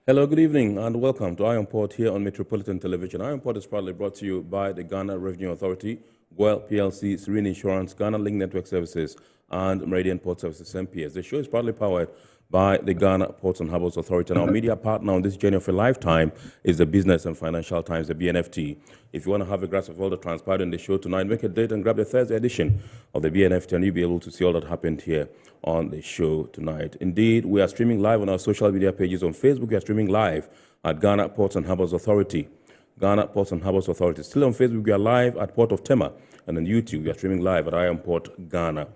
Hello, good evening, and welcome to Iron Port here on Metropolitan Television. Iron Port is proudly brought to you by the Ghana Revenue Authority, GOIL PLC, Serene Insurance, Ghana Link Network Services, and Meridian Port Services MPS. The show is proudly powered by the Ghana Ports and Harbours Authority. And our media partner on this journey of a lifetime is the Business and Financial Times, the BNFT. If you want to have a grasp of all that transpired in the show tonight, make a date and grab the Thursday edition of the BNFT, and you'll be able to see all that happened here on the show tonight. Indeed, we are streaming live on our social media pages. On Facebook, we are streaming live at Ghana Ports and Harbours Authority. Ghana Ports and Harbours Authority. Still on Facebook, we are live at Port of Tema, and on YouTube, we are streaming live at Iron Port, Ghana.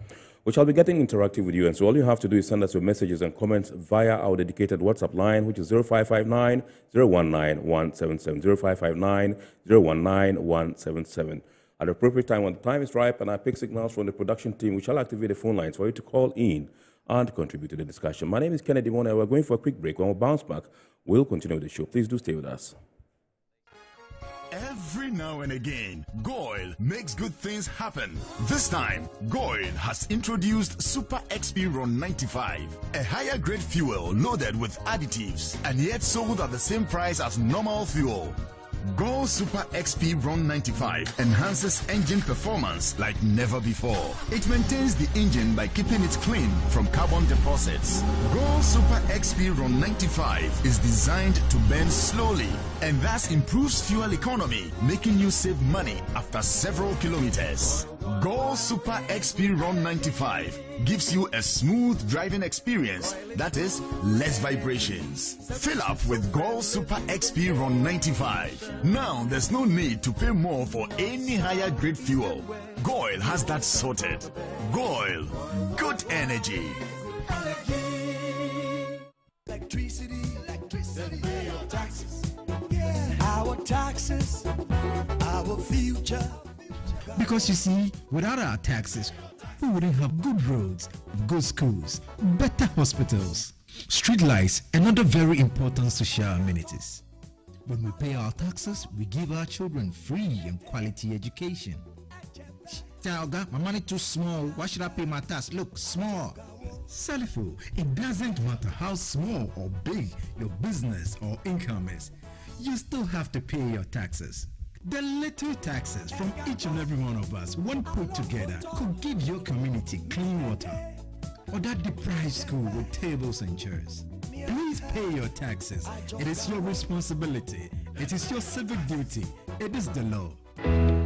We shall be getting interactive with you, and so all you have to do is send us your messages and comments via our dedicated WhatsApp line, which is 0559 019 177, 0559 019 177. At the appropriate time, when the time is ripe and I pick signals from the production team, we shall activate the phone lines for you to call in and contribute to the discussion. My name is Kennedy Warner. We're going for a quick break. When we bounce back, we'll continue with the show. Please do stay with us. Every now and again, GOIL makes good things happen. This time, GOIL has introduced Super XP Ron 95, a higher grade fuel loaded with additives and yet sold at the same price as normal fuel. GOIL Super XP Ron 95 enhances engine performance like never before. It maintains the engine by keeping it clean from carbon deposits. GOIL Super XP Ron 95 is designed to burn slowly and thus improves fuel economy, making you save money after several kilometers. GOIL Super XP Ron 95 gives you a smooth driving experience, that is, less vibrations. Fill up with GOIL Super XP Ron 95. Now there's no need to pay more for any higher grade fuel. GOIL has that sorted. GOIL, good energy. Electricity, pay your taxes. Yeah, our taxes, our future. Because you see, without our taxes, we wouldn't have good roads, good schools, better hospitals, street lights, and other very important social amenities. When we pay our taxes, we give our children free and quality education. Talga, my money too small. Why should I pay my tax? Look, small. Salifo, it doesn't matter how small or big your business or income is. You still have to pay your taxes. The little taxes from each and every one of us, when put together, could give your community clean water or that deprived school with tables and chairs. Please pay your taxes. It is your responsibility. It is your civic duty. It is the law.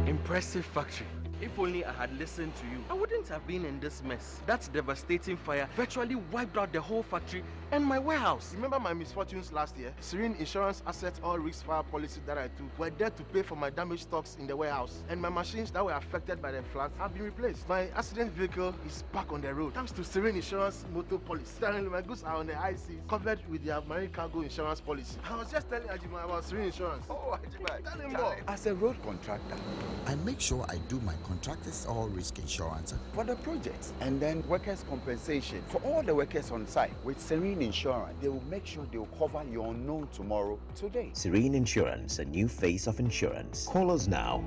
Impressive factory. If only I had listened to you, I wouldn't have been in this mess. That devastating fire virtually wiped out the whole factory and my warehouse. Remember my misfortunes last year? Serene Insurance Asset All Risk Fire policy that I took were there to pay for my damaged stocks in the warehouse, and my machines that were affected by the floods have been replaced. My accident vehicle is back on the road thanks to Serene Insurance motor policy. Currently, my goods are on the high seas covered with their marine cargo insurance policy. I was just telling Ajima about Serene Insurance. Oh, Ajima, tell him more. As a road contractor, I make sure I do my contractors all risk insurance for the project and then workers' compensation for all the workers on site. With Serene Insurance, they will make sure they will cover your unknown tomorrow today. Serene Insurance, a new face of insurance. Call us now.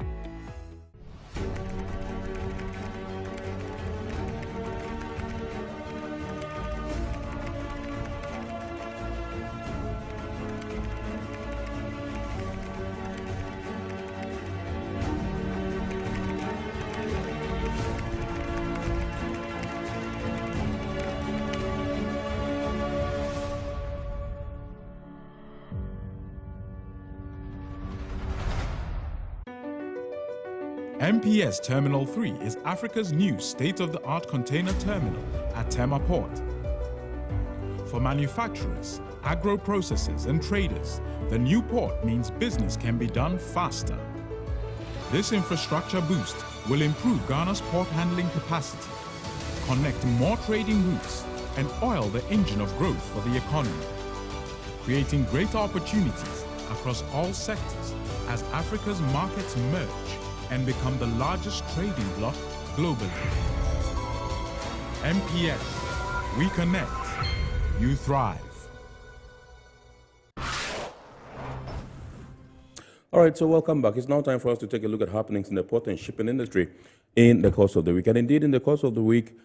MPS Terminal 3 is Africa's new state-of-the-art container terminal at Tema Port. For manufacturers, agro-processors and traders, the new port means business can be done faster. This infrastructure boost will improve Ghana's port handling capacity, connect more trading routes, and oil the engine of growth for the economy, creating greater opportunities across all sectors as Africa's markets merge and become the largest trading bloc globally. MPS, we connect, you thrive. All right, so welcome back. It's now time for us to take a look at happenings in the port and shipping industry in the course of the week. And indeed, in the course of the week,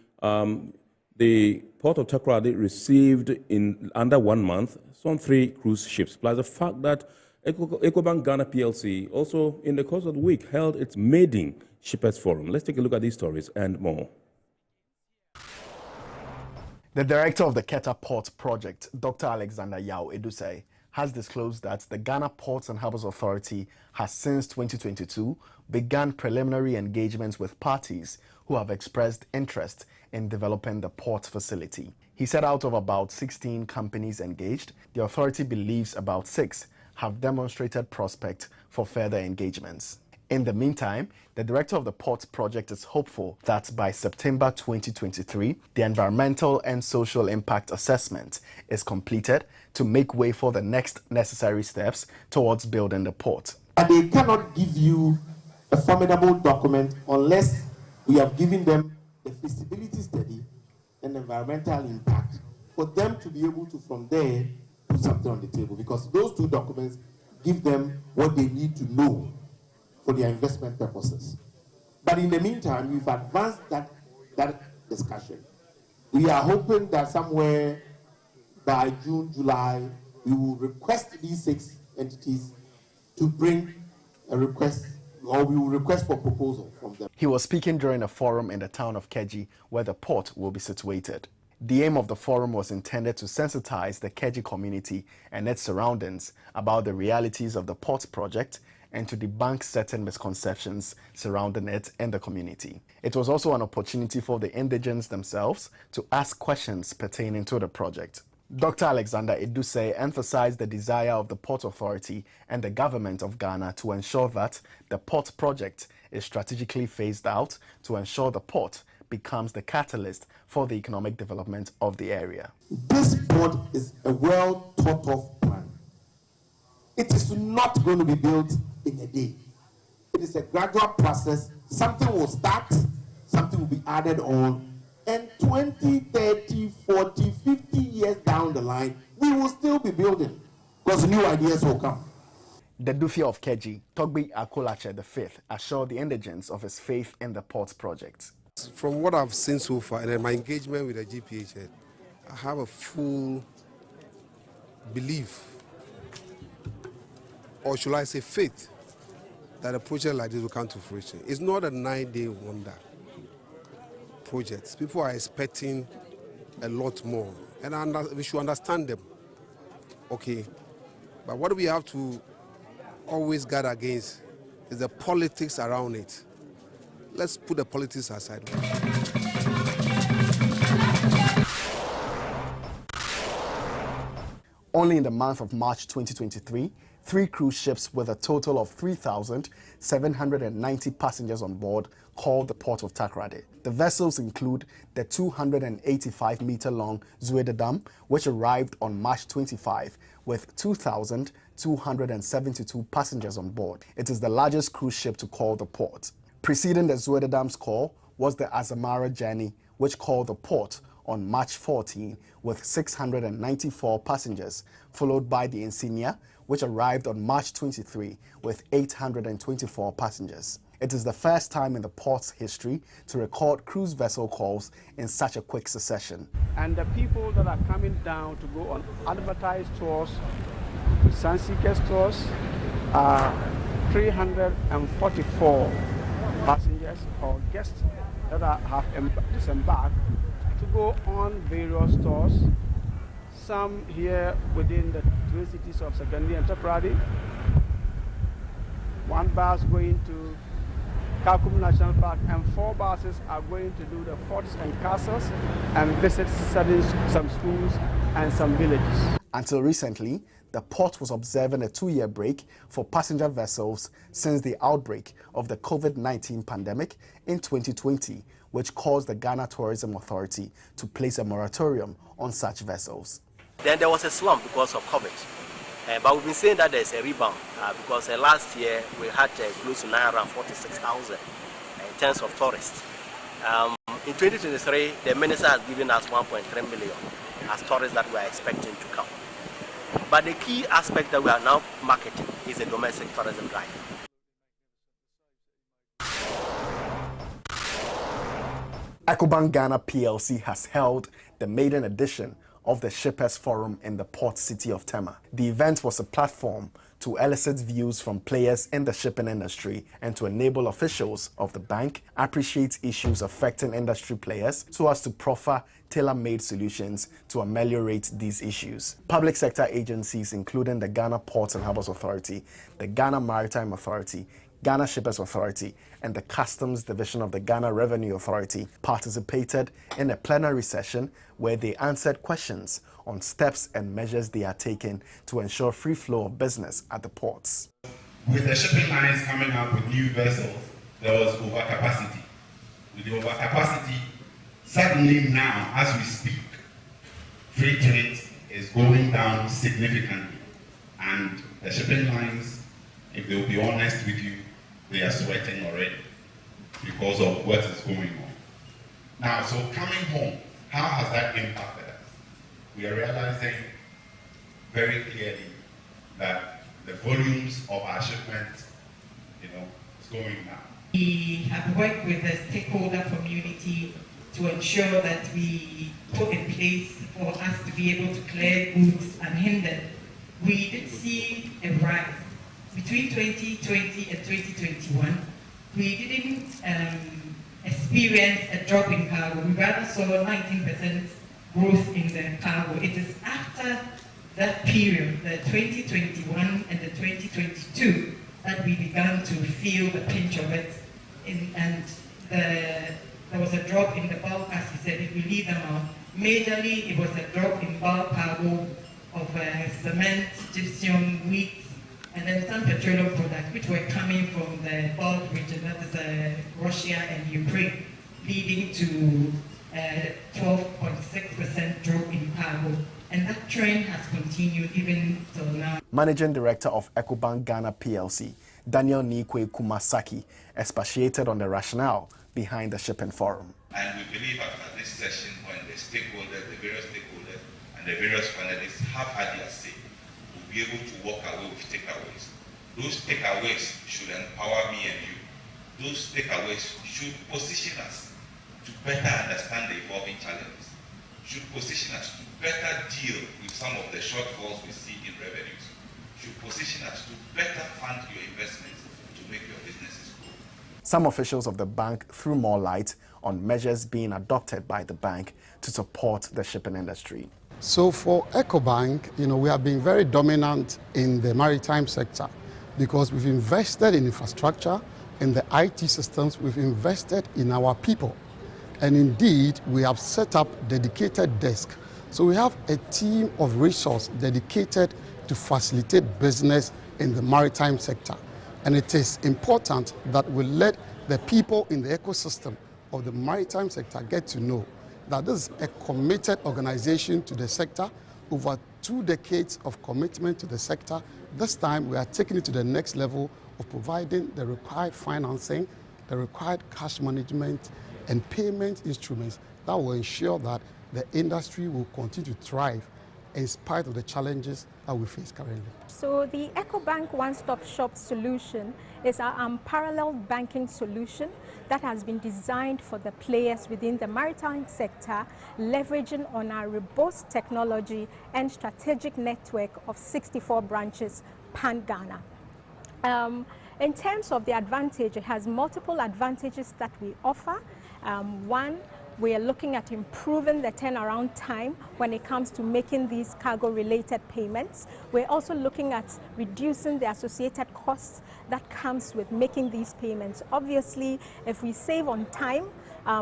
The port of Takoradi received in under 1 month some 3 cruise ships, plus the fact that Ecobank Ghana PLC also in the course of the week held its maiden Shippers Forum. Let's take a look at these stories and more. The director of the Keta Port project, Dr. Alexander Yao Edusei, has disclosed that the Ghana Ports and Harbours Authority has since 2022 begun preliminary engagements with parties who have expressed interest in developing the port facility. He said out of about 16 companies engaged, the authority believes about 6 have demonstrated prospect for further engagements. In the meantime, the director of the Ports project is hopeful that by September 2023, the environmental and social impact assessment is completed to make way for the next necessary steps towards building the port. But they cannot give you a formidable document unless we have given them the feasibility study and environmental impact for them to be able to, from there, put something on the table, because those 2 documents give them what they need to know for their investment purposes. But in the meantime, we've advanced that discussion. We are hoping that somewhere by June, July, we will request these 6 entities to bring a request, or we will request for proposal from them. He was speaking during a forum in the town of Keji, where the port will be situated. The aim of the forum was intended to sensitize the Keji community and its surroundings about the realities of the port project and to debunk certain misconceptions surrounding it and the community. It was also an opportunity for the indigents themselves to ask questions pertaining to the project. Dr. Alexander Edusei emphasized the desire of the Port Authority and the government of Ghana to ensure that the port project is strategically phased out to ensure the port becomes the catalyst for the economic development of the area. This port is a well thought of plan. It is not going to be built in a day. It is a gradual process. Something will start, something will be added on, and 20, 30, 40, 50 years down the line, we will still be building because new ideas will come. The Dufia of Keji, Togbi Akolache V, assured the indigents of his faith in the port project. From what I've seen so far and my engagement with the GPHA, I have a full belief, or should I say faith, that a project like this will come to fruition. It's not a 9-day wonder project. People are expecting a lot more, and we should understand them. Okay, but what we have to always guard against is the politics around it. Let's put the politics aside. Only in the month of March 2023, 3 cruise ships with a total of 3,790 passengers on board called the Port of Takoradi. The vessels include the 285-meter-long Zuededam, which arrived on March 25 with 2,272 passengers on board. It is the largest cruise ship to call the port. Preceding the Zuededam's call was the Azamara Journey, which called the port on March 14 with 694 passengers, followed by the Insignia, which arrived on March 23 with 824 passengers. It is the first time in the port's history to record cruise vessel calls in such a quick succession. And the people that are coming down to go on advertised tours, Sunseekers tours, are 344 passengers or guests that have disembarked to go on various tours, some here within the 3 cities of Sekondi and Takoradi, 1 bus going to Kakum National Park, and 4 buses are going to do the forts and castles and visit some schools and some villages. Until recently, the port was observing a 2-year break for passenger vessels since the outbreak of the COVID-19 pandemic in 2020, which caused the Ghana Tourism Authority to place a moratorium on such vessels. Then there was a slump because of COVID. But we've been saying that there's a rebound because last year we had close to 946,000 in terms of tourists. In 2023, the minister has given us 1.3 million as tourists that we are expecting to come. But the key aspect that we are now marketing is the domestic tourism drive. EcoBank Ghana PLC has held the maiden edition of the Shippers Forum in the port city of Tema. The event was a platform to elicit views from players in the shipping industry and to enable officials of the bank appreciate issues affecting industry players so as to proffer tailor-made solutions to ameliorate these issues. Public sector agencies including the Ghana Ports and Harbours Authority, the Ghana Maritime Authority, Ghana Shippers Authority, and the Customs Division of the Ghana Revenue Authority participated in a plenary session where they answered questions on steps and measures they are taking to ensure free flow of business at the ports. With the shipping lines coming up with new vessels, there was overcapacity. With the overcapacity, suddenly now, as we speak, freight rate is going down significantly. And the shipping lines, if they'll be honest with you, they are sweating already because of what is going on. Now, so coming home, how has that impacted us? We are realizing very clearly that the volumes of our shipment, is going down. We have worked with the stakeholder community to ensure that we put in place for us to be able to clear goods unhindered. We did see a rise. Between 2020 and 2021, we didn't experience a drop in cargo. We rather saw 19% growth in the cargo. It is after that period, the 2021 and the 2022, that we began to feel the pinch of it. There was a drop in the bulk, as you said, if we leave them out. Majorly, it was a drop in bulk cargo of cement, gypsum, wheat, and then some petroleum products which were coming from the Baltic region, that is Russia and Ukraine, leading to a 12.6% drop in cargo. And that trend has continued even till now. Managing Director of EcoBank Ghana PLC, Daniel Nikwe Kumasaki, expatiated on the rationale behind the shipping forum. And we believe after this session, when the stakeholders, the various stakeholders, and the various panelists have had their say, we'll be able to walk away with takeaways. Those takeaways should empower me and you. Those takeaways should position us to better understand the evolving challenges, should position us to better deal with some of the shortfalls we see in revenues, should position us to better fund your investments to make your businesses grow. Some officials of the bank threw more light on measures being adopted by the bank to support the shipping industry. So for EcoBank, we have been very dominant in the maritime sector because we've invested in infrastructure, in the IT systems, we've invested in our people. And indeed, we have set up dedicated desks. So we have a team of resources dedicated to facilitate business in the maritime sector. And it is important that we let the people in the ecosystem of the maritime sector get to know that this is a committed organization to the sector, over 2 decades of commitment to the sector. This time we are taking it to the next level of providing the required financing, the required cash management and payment instruments that will ensure that the industry will continue to thrive in spite of the challenges that we face currently. So the EcoBank One-Stop Shop solution is our unparalleled banking solution that has been designed for the players within the maritime sector, leveraging on our robust technology and strategic network of 64 branches pan-Ghana. In terms of the advantage, it has multiple advantages that we offer. One, we are looking at improving the turnaround time when it comes to making these cargo-related payments. We're also looking at reducing the associated costs that comes with making these payments. Obviously, if we save on time,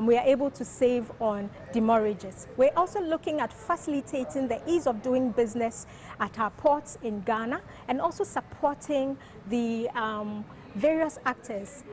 we are able to save on demurrages. We're also looking at facilitating the ease of doing business at our ports in Ghana and also supporting the various actors.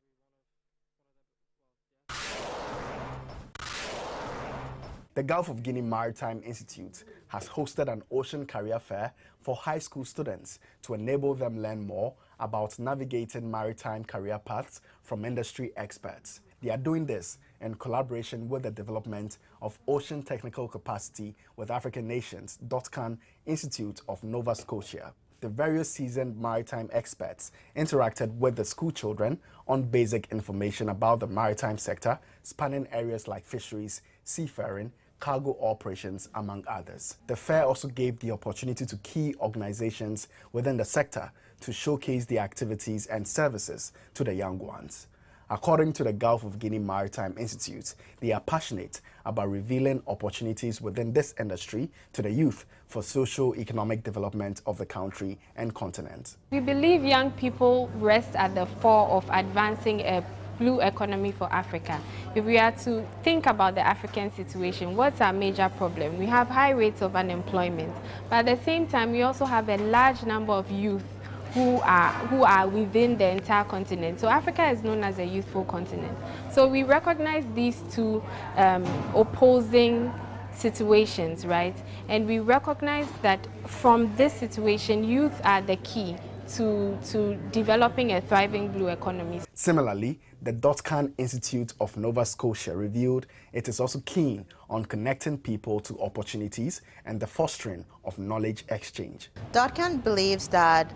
The Gulf of Guinea Maritime Institute has hosted an ocean career fair for high school students to enable them learn more about navigating maritime career paths from industry experts. They are doing this in collaboration with the development of Ocean Technical Capacity with African Nations, .can Institute of Nova Scotia. the various seasoned maritime experts interacted with the school children on basic information about the maritime sector, spanning areas like fisheries, seafaring, cargo operations, among others. The fair also gave the opportunity to key organizations within the sector to showcase their activities and services to the young ones. According to the Gulf of Guinea Maritime Institute, they are passionate about revealing opportunities within this industry to the youth for socio-economic development of the country and continent. We believe young people rest at the fore of advancing a blue economy for Africa. If we are to think about the African situation, what's our major problem? We have high rates of unemployment, but at the same time, we also have a large number of youth who are within the entire continent. So Africa is known as a youthful continent. So we recognize these two opposing situations, right? And we recognize that from this situation, youth are the key to developing a thriving blue economy. Similarly, the Dotcan Institute of Nova Scotia revealed it is also keen on connecting people to opportunities and the fostering of knowledge exchange. Dotcan believes that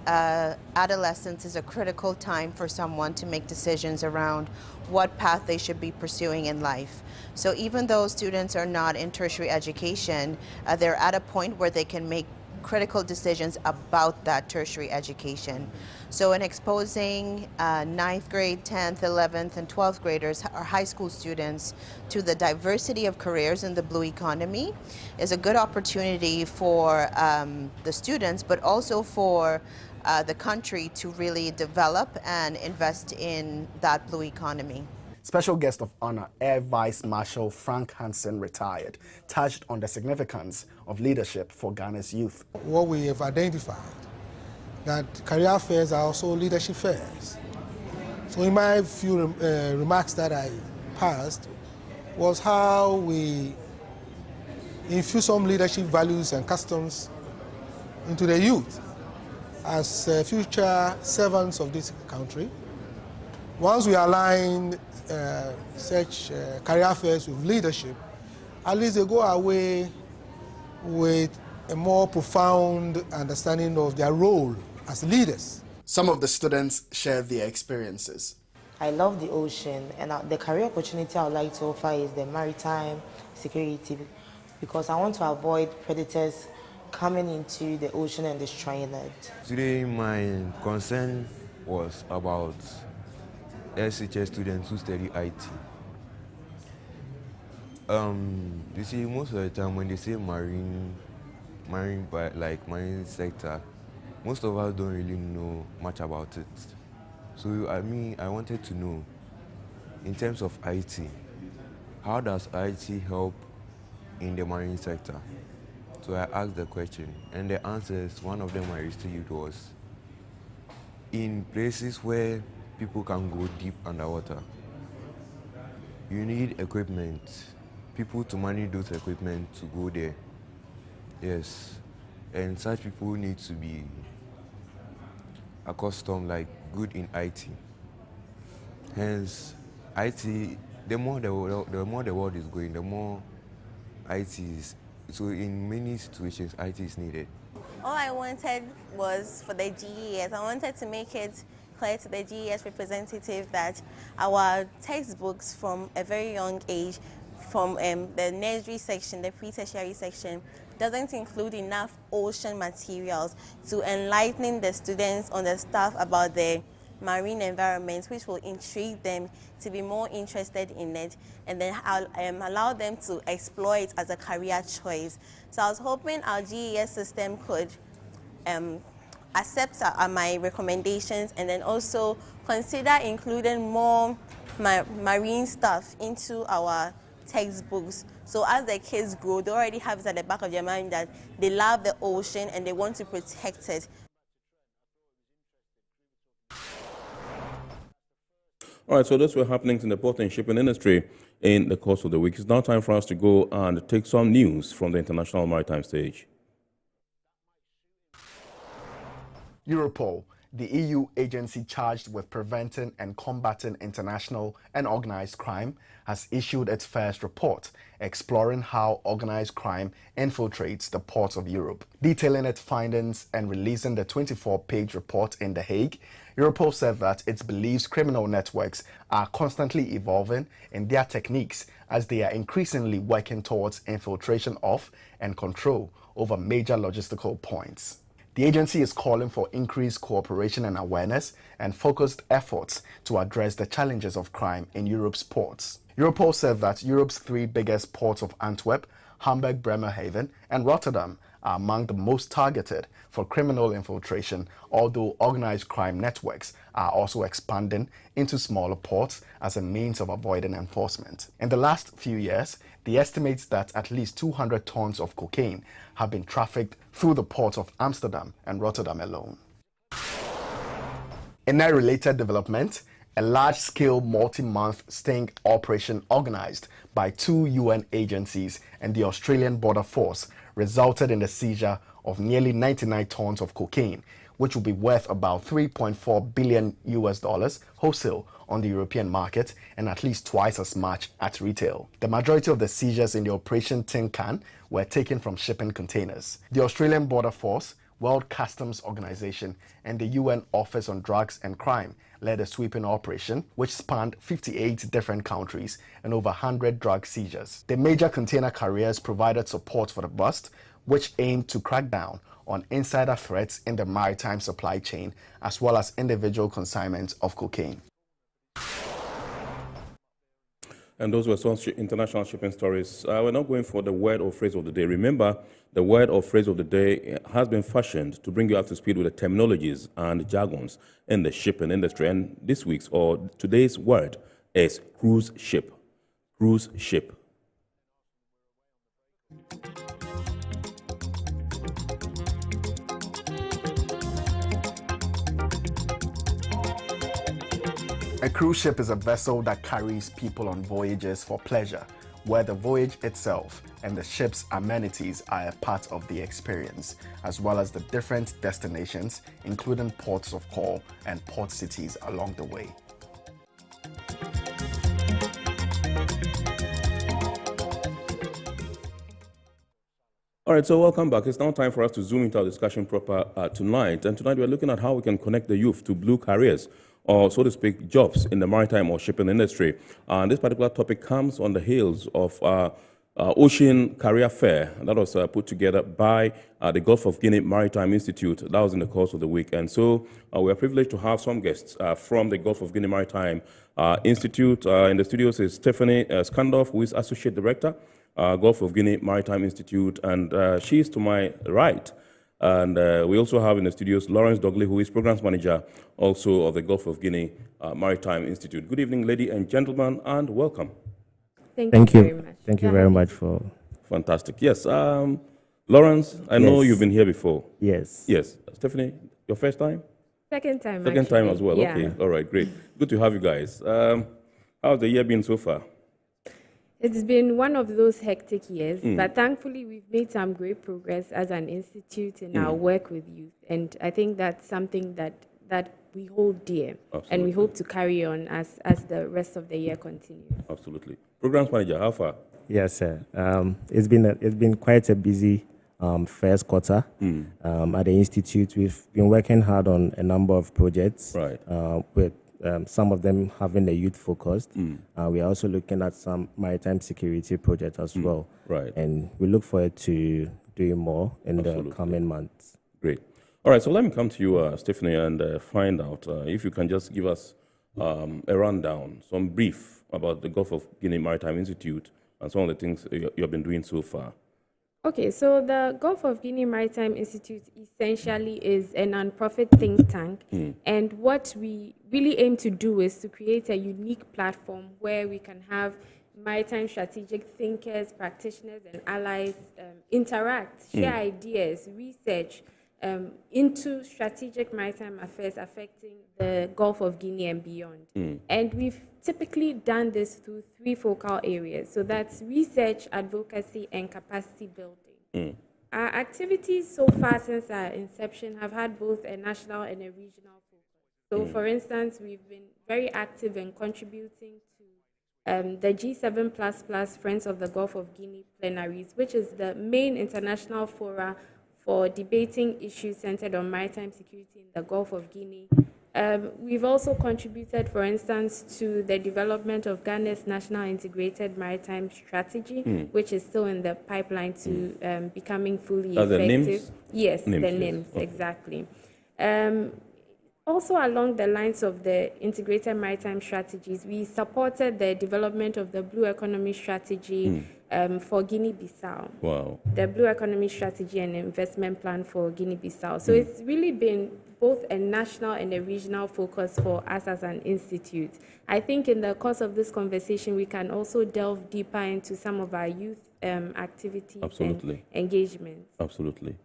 adolescence is a critical time for someone to make decisions around what path they should be pursuing in life. So even though students are not in tertiary education, they're at a point where they can make critical decisions about that tertiary education. So in exposing 9th grade, 10th, 11th, and 12th graders, or high school students, to the diversity of careers in the blue economy is a good opportunity for the students, but also for the country to really develop and invest in that blue economy. Special guest of honor, Air Vice Marshal Frank Hansen, retired, touched on the significance of leadership for Ghana's youth. What we have identified, that career fairs are also leadership fairs. So in my few remarks that I passed was how we infuse some leadership values and customs into the youth as future servants of this country. Once we align such career fairs with leadership, at least they go away with a more profound understanding of their role as leaders. Some of the students shared their experiences. I love the ocean, and the career opportunity I would like to offer is the maritime security, because I want to avoid predators coming into the ocean and destroying it. Today my concern was about SHS students who study IT. You see, most of the time when they say marine sector, most of us don't really know much about it. So I wanted to know, in terms of IT, how does IT help in the marine sector? So I asked the question, and the answers, one of them I received was, in places where people can go deep underwater, you need equipment, people to manage those equipment to go there. Yes, and such people need to be accustomed, like good in IT. Hence, IT, the more the world is going, the more IT is. So in many situations, IT is needed. All I wanted was for the GES. I wanted to make it clear to the GES representative that our textbooks from a very young age, from the nursery section, the pre-tertiary section, doesn't include enough ocean materials to enlighten the students on the stuff about the marine environment, which will intrigue them to be more interested in it, and then allow them to explore it as a career choice. So I was hoping our GES system could accept my recommendations, and then also consider including more marine stuff into our textbooks. So as the kids grow, they already have it at the back of their mind that they love the ocean and they want to protect it. All right, so those were happenings in the port and shipping industry in the course of the week. It's now time for us to go and take some news from the international maritime stage. Europol, The EU agency charged with preventing and combating international and organized crime has issued its first report exploring how organized crime infiltrates the ports of Europe. Detailing its findings and releasing the 24-page report in The Hague, Europol said that it believes criminal networks are constantly evolving in their techniques as they are increasingly working towards infiltration of and control over major logistical points. The agency is calling for increased cooperation and awareness and focused efforts to address the challenges of crime in Europe's ports. Europol said that Europe's 3 biggest ports of Antwerp, Hamburg, Bremerhaven, and Rotterdam are among the most targeted for criminal infiltration, although organized crime networks are also expanding into smaller ports as a means of avoiding enforcement. In the last few years, the estimates that at least 200 tons of cocaine have been trafficked through the ports of Amsterdam and Rotterdam alone. In a related development, a large-scale multi-month sting operation organized by 2 UN agencies and the Australian Border Force resulted in the seizure of nearly 99 tons of cocaine, which will be worth about $3.4 billion wholesale on the European market and at least twice as much at retail. The majority of the seizures in the Operation Tin Can were taken from shipping containers. The Australian Border Force, World Customs Organization, and the UN Office on Drugs and Crime led a sweeping operation which spanned 58 different countries and over 100 drug seizures. The major container carriers provided support for the bust, which aimed to crack down on insider threats in the maritime supply chain as well as individual consignments of cocaine. And those were some international shipping stories. We're now going for the word or phrase of the day. Remember, the word or phrase of the day has been fashioned to bring you up to speed with the terminologies and jargons in the shipping industry. And this week's or today's word is cruise ship. Cruise ship. A cruise ship is a vessel that carries people on voyages for pleasure, where the voyage itself and the ship's amenities are a part of the experience, as well as the different destinations, including ports of call and port cities along the way. All right, so welcome back. It's now time for us to zoom into our discussion proper tonight. And tonight we're looking at how we can connect the youth to blue careers, or so to speak, jobs in the maritime or shipping industry. And this particular topic comes on the heels of Ocean Career Fair that was put together by the Gulf of Guinea Maritime Institute. That was in the course of the week. And so we are privileged to have some guests from the Gulf of Guinea Maritime Institute. In the studios is Stephanie Skandorf, who is Associate Director, Gulf of Guinea Maritime Institute, and she's to my right. And we also have in the studios Lawrence Dogley, who is Programs Manager also of the Gulf of Guinea Maritime Institute. Good evening, ladies and gentlemen, and welcome. Thank you very much. Thank you very much for... Fantastic. Yes. Lawrence, I know you've been here before. Yes. Yes. Stephanie, your first time? Second time, Second time as well. Yeah. Okay. All right, great. Good to have you guys. How's the year been so far? It's been one of those hectic years, but thankfully we've made some great progress as an institute in our work with youth. And I think that's something that we hold dear. Absolutely. And we hope to carry on as the rest of the year continues. Absolutely. Programs Manager, how far? Yes, sir. It's been quite a busy first quarter at the Institute. We've been working hard on a number of projects, right. With some of them having a youth focused. We are also looking at some maritime security projects as well. Right. And we look forward to doing more in the coming months. Great. All right, so let me come to you, Stephanie, and find out if you can just give us a rundown, some brief about the Gulf of Guinea Maritime Institute and some of the things you have been doing so far. Okay, so the Gulf of Guinea Maritime Institute essentially is a non-profit think tank, and what we really aim to do is to create a unique platform where we can have maritime strategic thinkers, practitioners, and allies interact, share ideas, research into strategic maritime affairs affecting the Gulf of Guinea and beyond. And we've typically done this through 3 focal areas. So that's research, advocacy, and capacity building. Our activities so far since our inception have had both a national and a regional So, for instance, we've been very active in contributing to the G7++ Friends of the Gulf of Guinea plenaries, which is the main international fora for debating issues centered on maritime security in the Gulf of Guinea. We've also contributed, for instance, to the development of Ghana's National Integrated Maritime Strategy, which is still in the pipeline to becoming fully effective. The NIMS? Yes, NIMS, the yes. NIMS, Okay. exactly. Also, along the lines of the integrated maritime strategies, we supported the development of the Blue Economy Strategy for Guinea-Bissau. Wow. The Blue Economy Strategy and Investment Plan for Guinea-Bissau. So it's really been both a national and a regional focus for us as an institute. I think in the course of this conversation, we can also delve deeper into some of our youth activities and engagements. Absolutely.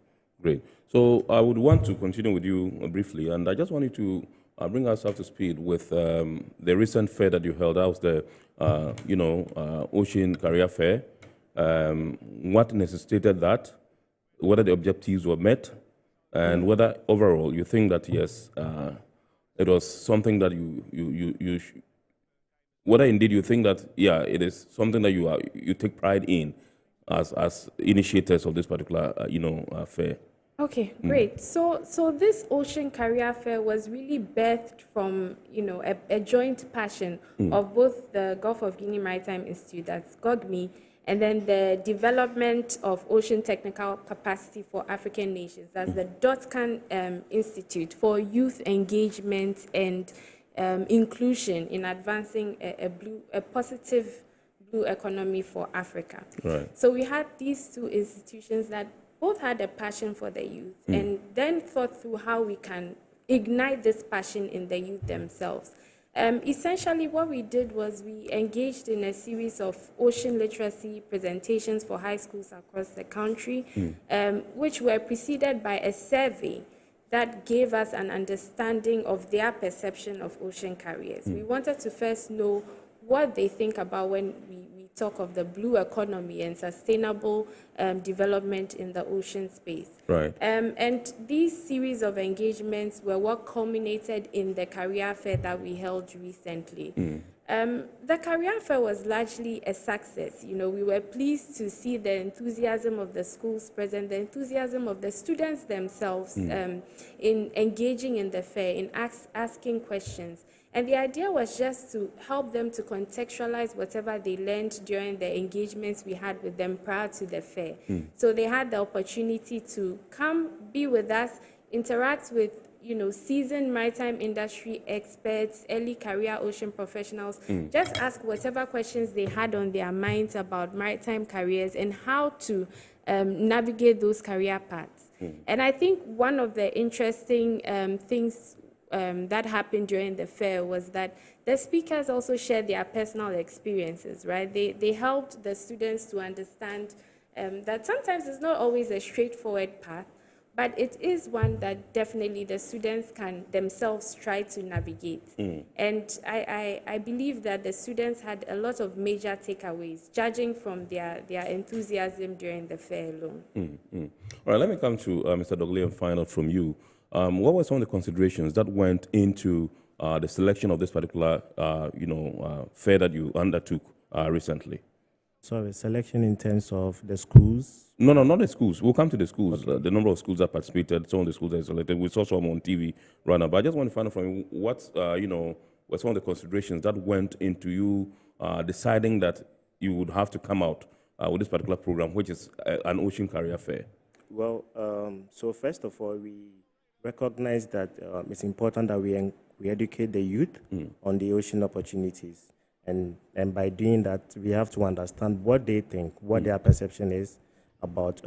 Great. So I would want to continue with you briefly, and I just wanted to bring us up to speed with the recent fair that you held. That was the, Ocean Career Fair. What necessitated that, whether the objectives were met, and whether overall you think that, yes, it was something that whether indeed you think that, yeah, it is something that you take pride in as initiators of this particular, fair. Okay, great. So this Ocean Career Fair was really birthed from, a joint passion of both the Gulf of Guinea Maritime Institute, that's GOGMI, and then the development of ocean technical capacity for African nations, that's the DOTCAN Institute for youth engagement and inclusion in advancing a positive blue economy for Africa. Right. So we had these two institutions that both had a passion for the youth and then thought through how we can ignite this passion in the youth themselves. Essentially, what we did was we engaged in a series of ocean literacy presentations for high schools across the country, which were preceded by a survey that gave us an understanding of their perception of ocean careers. We wanted to first know what they think about when we talk of the blue economy and sustainable development in the ocean space. Right. And these series of engagements were what culminated in the career fair that we held recently. The career fair was largely a success. We were pleased to see the enthusiasm of the schools present, the enthusiasm of the students themselves in engaging in the fair, in asking questions. And the idea was just to help them to contextualize whatever they learned during the engagements we had with them prior to the fair. So they had the opportunity to come, be with us, interact with seasoned maritime industry experts, early career ocean professionals, just ask whatever questions they had on their minds about maritime careers and how to navigate those career paths. And I think one of the interesting things that happened during the fair was that the speakers also shared their personal experiences, right? They helped the students to understand that sometimes it's not always a straightforward path, but it is one that definitely the students can themselves try to navigate. And I believe that the students had a lot of major takeaways, judging from their enthusiasm during the fair alone. All right, let me come to Mr. Dogley and find out from you. What were some of the considerations that went into the selection of this particular, fair that you undertook recently? So the selection in terms of the schools? No, not the schools. We'll come to the schools. Okay. The number of schools that participated, some of the schools that selected. We saw some on TV right now. But I just want to find out from you what, were some of the considerations that went into you deciding that you would have to come out with this particular program, which is an ocean career fair. Well, so first of all, we recognize that it's important that we educate the youth on the ocean opportunities. And by doing that, we have to understand what they think, what their perception is about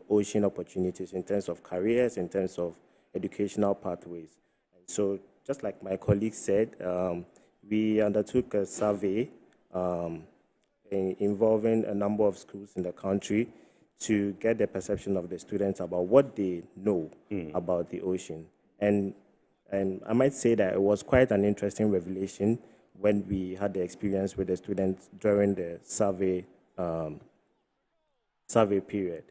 ocean opportunities in terms of careers, in terms of educational pathways. And so just like my colleague said, we undertook a survey involving a number of schools in the country to get the perception of the students about what they know about the ocean. And I might say that it was quite an interesting revelation when we had the experience with the students during the survey period.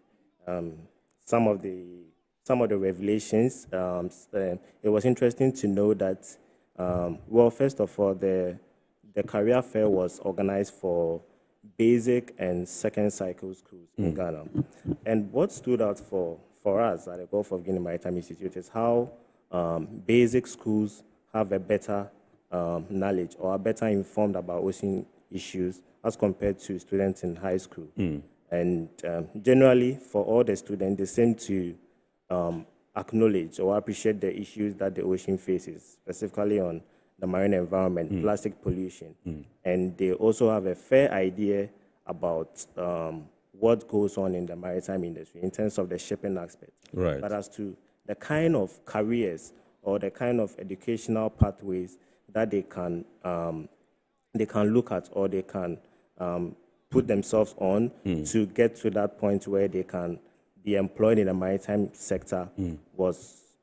Some of the revelations, it was interesting to know that Well, first of all, the career fair was organized for basic and second cycle schools in Ghana. And what stood out for us at the Gulf of Guinea Maritime Institute is how basic schools have a better knowledge or are better informed about ocean issues as compared to students in high school. And generally, for all the students, they seem to acknowledge or appreciate the issues that the ocean faces, specifically on the marine environment, plastic pollution. And they also have a fair idea about what goes on in the maritime industry in terms of the shipping aspect. Right. But as to the kind of careers or the kind of educational pathways that they can look at or they can put themselves on to get to that point where they can be employed in the maritime sector was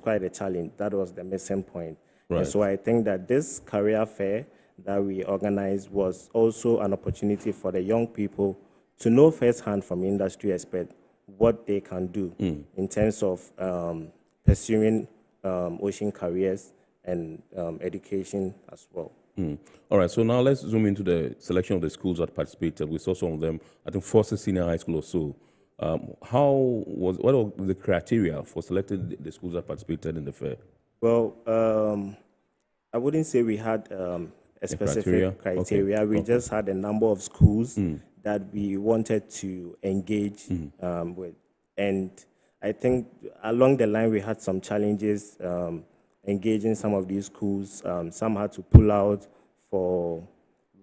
quite a challenge. That was the missing point. Right. And so I think that this career fair that we organized was also an opportunity for the young people to know firsthand from industry experts what they can do in terms of pursuing ocean careers and education as well. All right, so now let's zoom into the selection of the schools that participated. We saw some of them, I think, Forces Senior High School or so. What were the criteria for selecting the schools that participated in the fair? Well, I wouldn't say we had a specific criteria. Okay. We just had a number of schools that we wanted to engage with. And I think along the line, we had some challenges engaging some of these schools. Some had to pull out for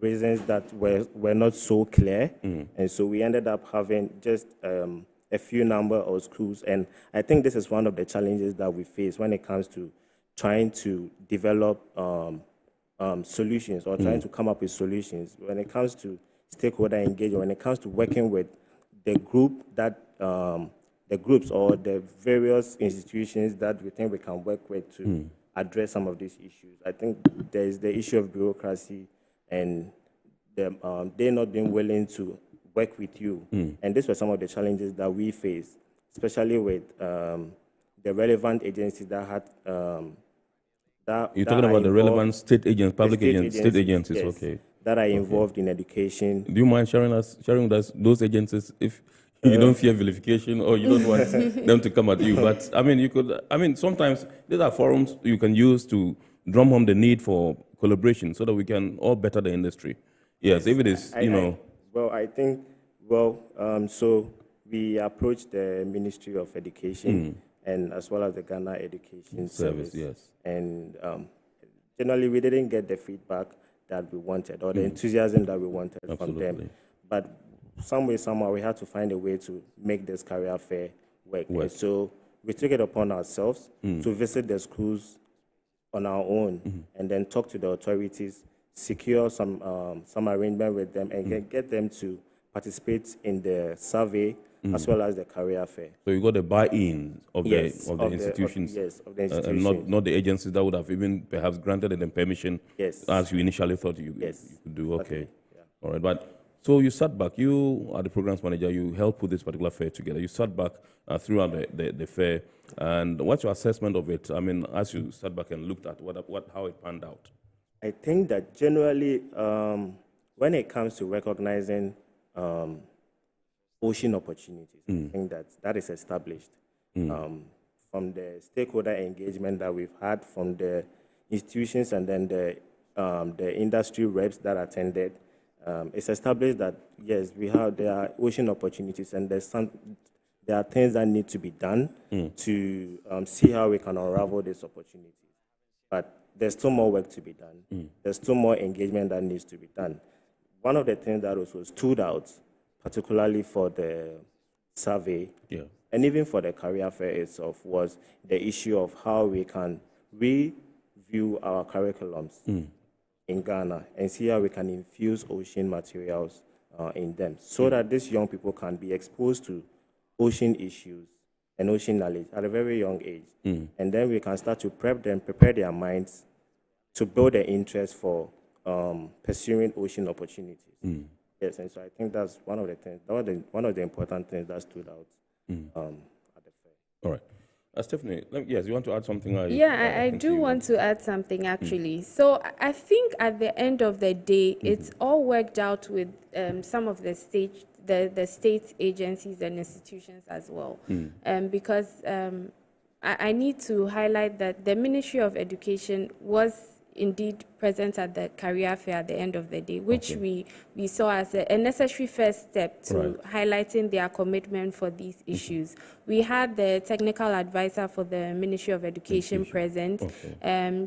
reasons that were not so clear. And so we ended up having just a few number of schools. And I think this is one of the challenges that we face when it comes to trying to develop solutions or trying to come up with solutions. When it comes to stakeholder engagement, when it comes to working with the group that the groups or the various institutions that we think we can work with to address some of these issues. I think there is the issue of bureaucracy and they not being willing to work with you. And these were some of the challenges that we faced, especially with the relevant agencies that had You're talking about the relevant state agents, public agents, state agencies, yes, okay. that are involved in education. Do you mind sharing with us those agencies if you don't fear vilification or you don't want them to come at you? But I mean, sometimes these are forums you can use to drum home the need for collaboration so that we can all better the industry. Yes, if it is, so we approached the Ministry of Education and as well as the Ghana Education Service. Yes. And generally, we didn't get the feedback that we wanted or the enthusiasm that we wanted from them. But somehow, we had to find a way to make this career fair work. And so we took it upon ourselves to visit the schools on our own and then talk to the authorities, secure some arrangement with them, and get them to participate in the survey as well as the career fair. So you got the buy-in of the institutions, of the institutions. and not the agencies that would have even perhaps granted them permission as you initially thought you could do. Okay. All right, but so you sat back, you are the programs manager, you helped put this particular fair together. You sat back throughout the fair, and what's your assessment of it? I mean, as you sat back and looked at how it panned out. I think that generally, when it comes to recognizing ocean opportunities, I think that is established from the stakeholder engagement that we've had from the institutions and then the industry reps that attended. It's established that yes, there are ocean opportunities and there are things that need to be done to see how we can unravel these opportunities. But there's still more work to be done. There's still more engagement that needs to be done. One of the things that also stood out, particularly for the survey and even for the career fair itself, was the issue of how we can review our curriculums in Ghana and see how we can infuse ocean materials in them so that these young people can be exposed to ocean issues and ocean knowledge at a very young age. And then we can start to prepare their minds to build their interest for pursuing ocean opportunities. Yes, and so I think that's one of the things, one of the important things that stood out at the fair. All right. Stephanie, yes, you want to add something? I do want to add something actually. So I think at the end of the day, it's all worked out with some of the state agencies and institutions as well. Because I need to highlight that the Ministry of Education was indeed present at the career fair at the end of the day, which we saw as a necessary first step to highlighting their commitment for these issues. We had the technical advisor for the Ministry of Education present.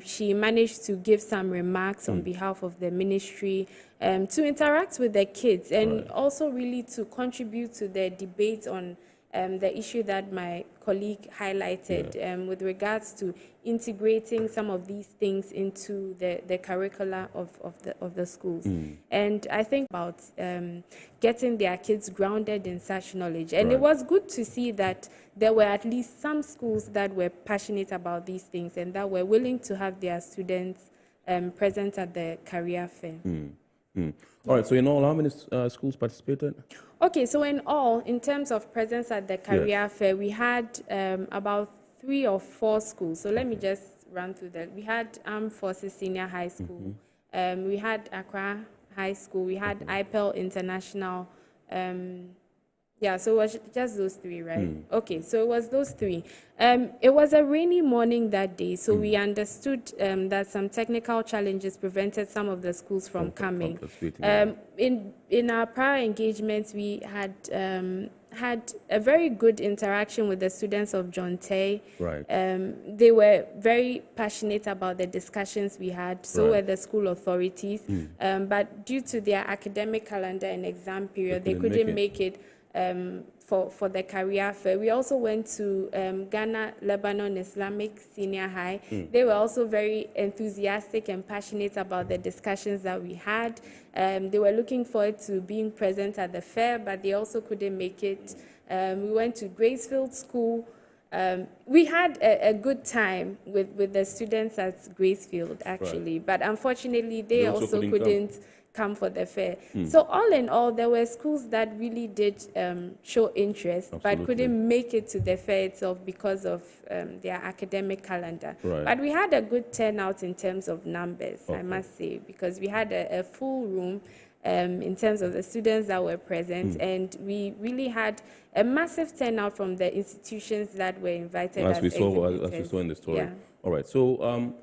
She managed to give some remarks on behalf of the ministry to interact with the kids and also really to contribute to the debate on the issue that my colleague highlighted with regards to integrating some of these things into the curricula of the schools. And I think about getting their kids grounded in such knowledge. And it was good to see that there were at least some schools that were passionate about these things and that were willing to have their students present at the career fair. All right, so in all, how many schools participated? Okay, so in all, in terms of presence at the career fair, we had about 3 or 4 schools. So let me just run through that. We had Armed Forces Senior High School. We had Accra High School. We had IPEL International. So it was just those 3, right? Okay, so it was those 3. It was a rainy morning that day, so we understood that some technical challenges prevented some of the schools from coming. In our prior engagements, we had had a very good interaction with the students of John Tay. They were very passionate about the discussions we had, so were the school authorities. But due to their academic calendar and exam period, they couldn't make it. For the career fair. We also went to Ghana Lebanon Islamic Senior High. They were also very enthusiastic and passionate about the discussions that we had. They were looking forward to being present at the fair, but they also couldn't make it. We went to Gracefield School. We had a good time with the students at Gracefield, actually, but unfortunately, they also couldn't come for the fair. So all in all, there were schools that really did show interest, but couldn't make it to the fair itself because of their academic calendar. But we had a good turnout in terms of numbers, I must say, because we had a full room in terms of the students that were present, and we really had a massive turnout from the institutions that were invited as we saw in the story. All right, so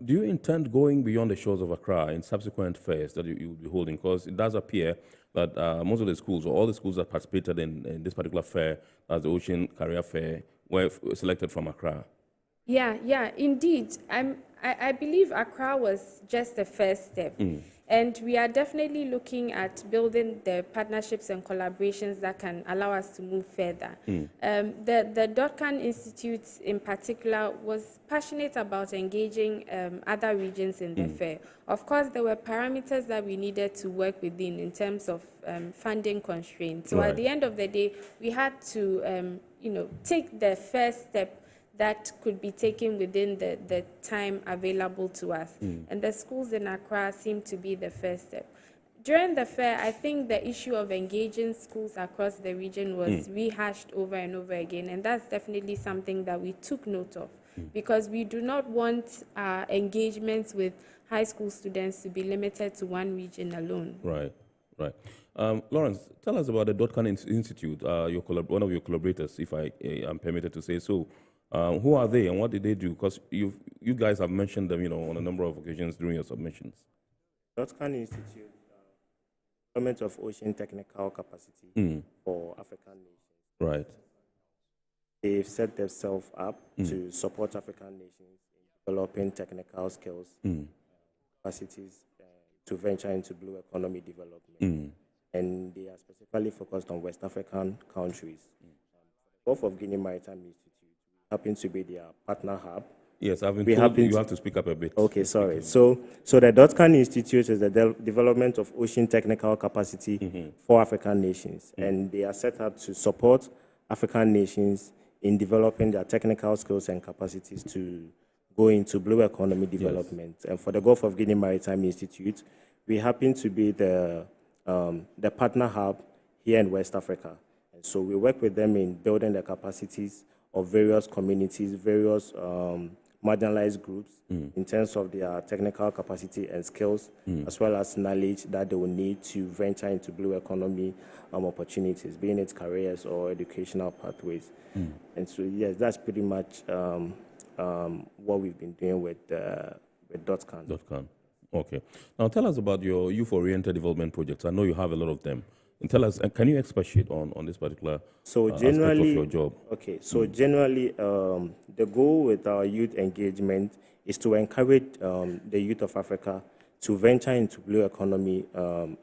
do you intend going beyond the shores of Accra in subsequent fairs that you will be holding? Because it does appear that most of the schools, or all the schools that participated in this particular fair, as the Ocean Career Fair, were selected from Accra. Yeah, indeed. I believe Accra was just the first step. And we are definitely looking at building the partnerships and collaborations that can allow us to move further. The Dotcan Institute in particular was passionate about engaging other regions in the fair. Of course, there were parameters that we needed to work within in terms of funding constraints. So at the end of the day, we had to take the first step that could be taken within the time available to us. And the schools in Accra seem to be the first step. During the fair, I think the issue of engaging schools across the region was rehashed over and over again, and that's definitely something that we took note of, because we do not want our engagements with high school students to be limited to one region alone. Right. Lawrence, tell us about the Dotcan Institute, one of your collaborators, if I am permitted to say so. Who are they and what did they do? Because you guys have mentioned them, on a number of occasions during your submissions. Dotcan Institute, Development of Ocean Technical Capacity for African nations. They've set themselves up to support African nations in developing technical skills, capacities to venture into blue economy development. And they are specifically focused on West African countries. Gulf of Guinea Maritime Institute happen to be their partner hub. Yes, I've been told you have to speak up a bit. Okay, sorry. So the Dotcan Institute is the development of ocean technical capacity for African nations, and they are set up to support African nations in developing their technical skills and capacities to go into blue economy development. And for the Gulf of Guinea Maritime Institute, we happen to be the partner hub here in West Africa. And so we work with them in building the capacities of various communities, various marginalized groups in terms of their technical capacity and skills, as well as knowledge that they will need to venture into blue economy opportunities, being it careers or educational pathways. And so, yes, that's pretty much what we've been doing with .can. Okay. Now tell us about your youth-oriented development projects. I know you have a lot of them. And tell us, can you expatiate on this particular aspect of your job? Okay, so generally, the goal with our youth engagement is to encourage the youth of Africa to venture into blue economy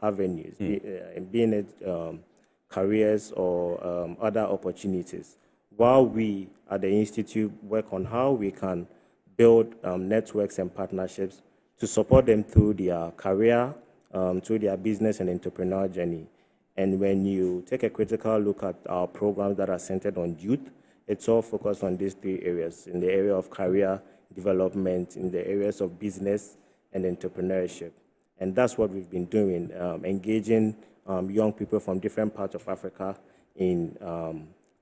avenues, being it careers or other opportunities, while we at the Institute work on how we can build networks and partnerships to support them through their career, through their business and entrepreneurial journey. And when you take a critical look at our programs that are centered on youth, it's all focused on these three areas: in the area of career development, in the areas of business and entrepreneurship. And that's what we've been doing, engaging young people from different parts of Africa in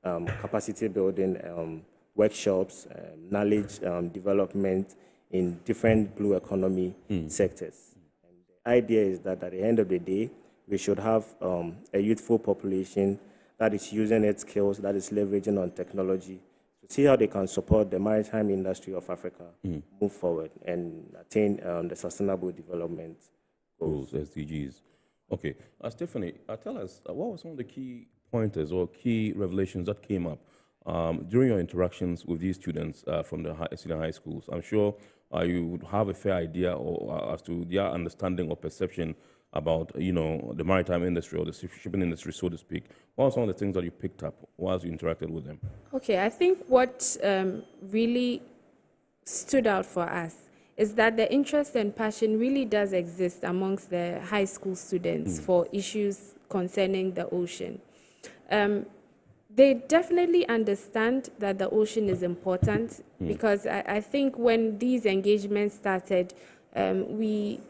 capacity building workshops, knowledge development in different blue economy sectors. And the idea is that at the end of the day, we should have a youthful population that is using its skills, that is leveraging on technology to see how they can support the maritime industry of Africa move forward and attain the sustainable development goals. SDGs. Okay. Stephanie, tell us, what were some of the key pointers or key revelations that came up during your interactions with these students from the senior high schools? I'm sure you would have a fair idea as to their understanding or perception about, the maritime industry or the shipping industry, so to speak. What are some of the things that you picked up whilst you interacted with them? Okay, I think what really stood out for us is that the interest and passion really does exist amongst the high school students for issues concerning the ocean. They definitely understand that the ocean is important because I think when these engagements started, we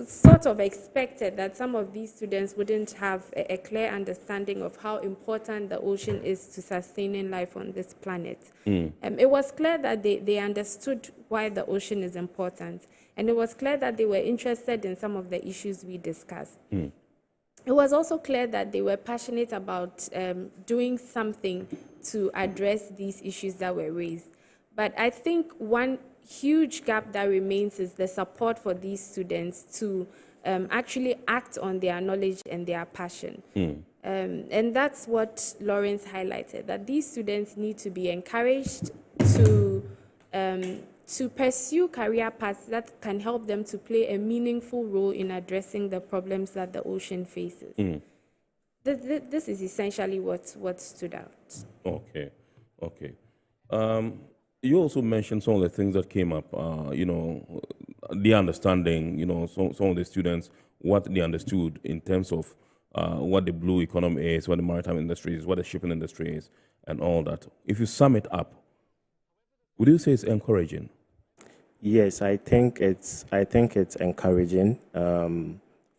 sort of expected that some of these students wouldn't have a clear understanding of how important the ocean is to sustaining life on this planet. It was clear that they understood why the ocean is important, and it was clear that they were interested in some of the issues we discussed. It was also clear that they were passionate about doing something to address these issues that were raised. But I think one huge gap that remains is the support for these students to actually act on their knowledge and their passion. And that's what Lawrence highlighted, that these students need to be encouraged to pursue career paths that can help them to play a meaningful role in addressing the problems that the ocean faces. This is essentially what stood out. Okay. You also mentioned some of the things that came up, the understanding, some of the students, what they understood in terms of what the blue economy is, what the maritime industry is, what the shipping industry is, and all that. If you sum it up, would you say it's encouraging? Yes, I think it's encouraging.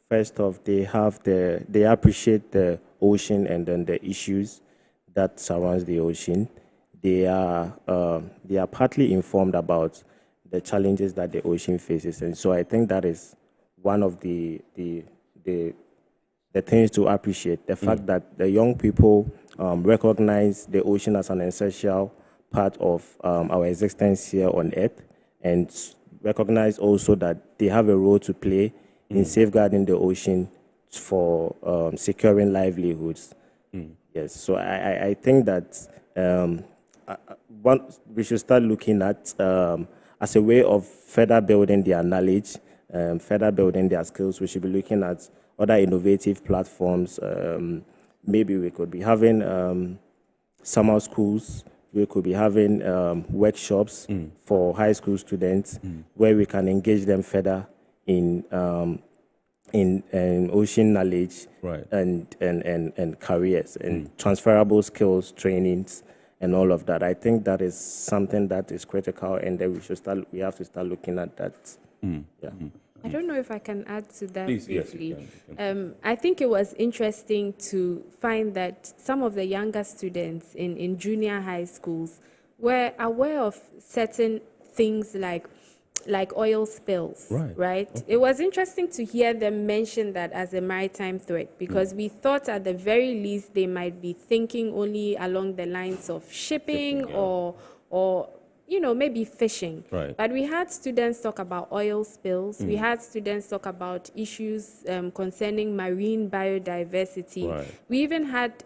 First off, they appreciate the ocean and then the issues that surrounds the ocean. They are partly informed about the challenges that the ocean faces, and so I think that is one of the things to appreciate. The fact that the young people recognize the ocean as an essential part of our existence here on Earth, and recognize also that they have a role to play in safeguarding the ocean for securing livelihoods. Yes, so I think that we should start looking at as a way of further building their knowledge, further building their skills. We should be looking at other innovative platforms. Maybe we could be having summer schools. We could be having workshops for high school students where we can engage them further in ocean knowledge and careers and transferable skills, trainings, and all of that. I think that is something that is critical, and that we have to start looking at that. I don't know if I can add to that Please, briefly. yes, you can. I think it was interesting to find that some of the younger students in junior high schools were aware of certain things like oil spills, right? Okay. It was interesting to hear them mention that as a maritime threat, because we thought at the very least they might be thinking only along the lines of shipping or you know, maybe fishing. Right. But we had students talk about oil spills. We had students talk about issues concerning marine biodiversity. Right. We even had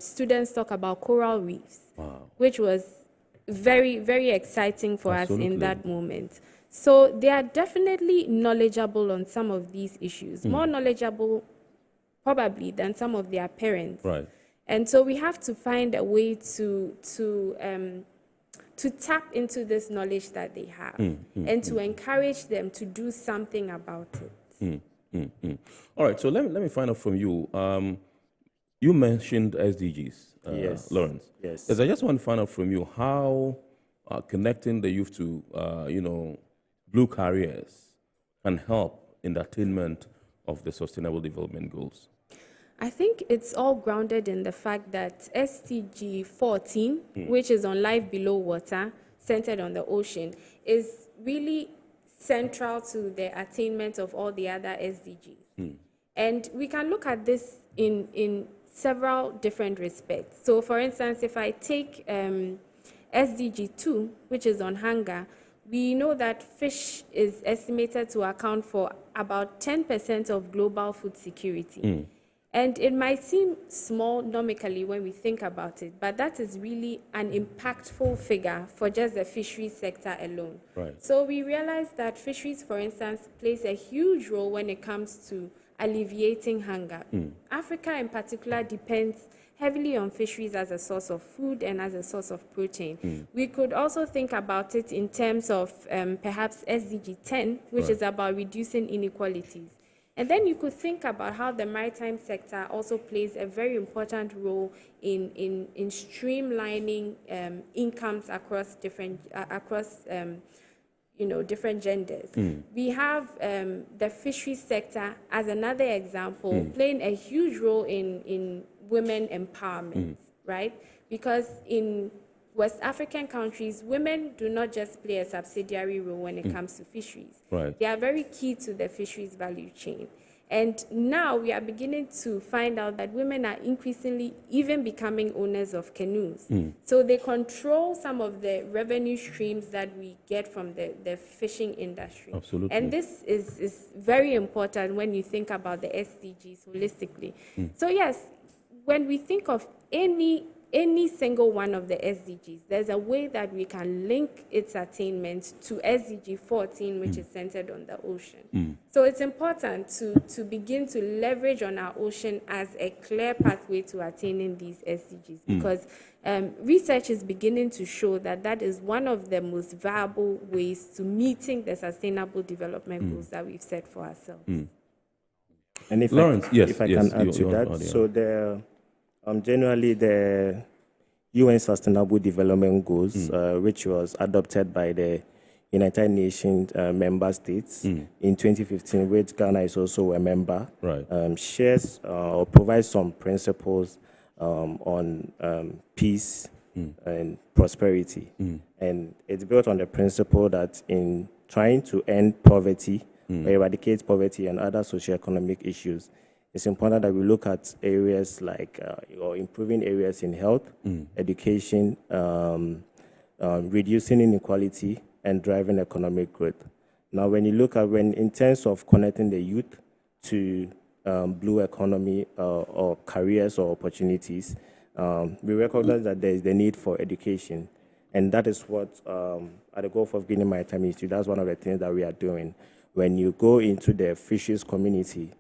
students talk about coral reefs, which was very, very exciting for us in that moment. So they are definitely knowledgeable on some of these issues, more knowledgeable probably than some of their parents. Right. And so we have to find a way to tap into this knowledge that they have and to encourage them to do something about it. All right, so let me find out from you. You mentioned SDGs, Yes. Lawrence. Yes. I just want to find out from you how connecting the youth to, blue careers can help in the attainment of the Sustainable Development Goals. I think it's all grounded in the fact that SDG 14, which is on life below water, centered on the ocean, is really central to the attainment of all the other SDGs. And we can look at this in several different respects. So, for instance, if I take SDG 2, which is on hunger, we know that fish is estimated to account for about 10% of global food security. And it might seem small nomically when we think about it, but that is really an impactful figure for just the fisheries sector alone. Right. So we realize that fisheries, for instance, plays a huge role when it comes to alleviating hunger. Africa in particular depends heavily on fisheries as a source of food and as a source of protein. We could also think about it in terms of perhaps SDG 10, which is about reducing inequalities. And then you could think about how the maritime sector also plays a very important role in streamlining incomes across different different genders. We have the fisheries sector as another example, playing a huge role in women empowerment, right? Because in West African countries, women do not just play a subsidiary role when it comes to fisheries. Right. They are very key to the fisheries value chain. And now we are beginning to find out that women are increasingly even becoming owners of canoes. So they control some of the revenue streams that we get from the fishing industry. Absolutely. And this is very important when you think about the SDGs holistically. So yes, when we think of any single one of the SDGs, there's a way that we can link its attainment to SDG 14, which is centered on the ocean. So it's important to begin to leverage on our ocean as a clear pathway to attaining these SDGs, because research is beginning to show that that is one of the most viable ways to meeting the sustainable development goals that we've set for ourselves. And if Lawrence, if I can add to that, so generally the UN Sustainable Development Goals, which was adopted by the United Nations member states in 2015, which Ghana is also a member, shares or provides some principles on peace and prosperity. And it's built on the principle that in trying to end poverty, or eradicate poverty and other socioeconomic issues, it's important that we look at areas like or improving areas in health, education, reducing inequality, and driving economic growth. Now, when you look at in terms of connecting the youth to blue economy or careers or opportunities, we recognize that there is the need for education, and that is what at the Gulf of Guinea Maritime Institute, that's one of the things that we are doing. When you go into the fisheries community,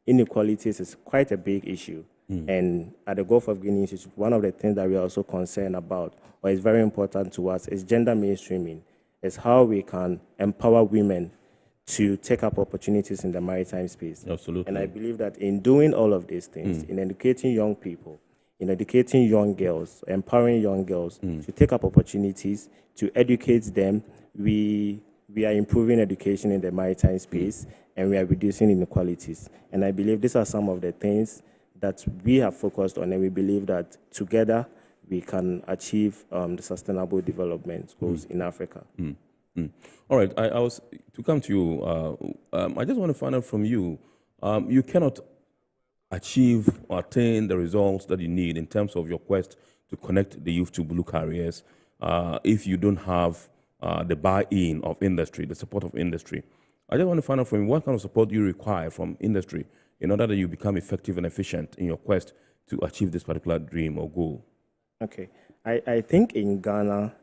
inequalities is quite a big issue. And at the Gulf of Guinea Institute, one of the things that we are also concerned about, or is very important to us, is gender mainstreaming. It's how we can empower women to take up opportunities in the maritime space. Absolutely. And I believe that in doing all of these things, in educating young people, in educating young girls, empowering young girls to take up opportunities, to educate them, we we are improving education in the maritime space, and we are reducing inequalities. And I believe these are some of the things that we have focused on, and we believe that together we can achieve the sustainable development goals in Africa. All right, I was to come to you. I just want to find out from you. You cannot achieve or attain the results that you need in terms of your quest to connect the youth to blue careers if you don't have the buy-in of industry, the support of industry. I just want to find out from you what kind of support you require from industry in order that you become effective and efficient in your quest to achieve this particular dream or goal. Okay. I think in Ghana,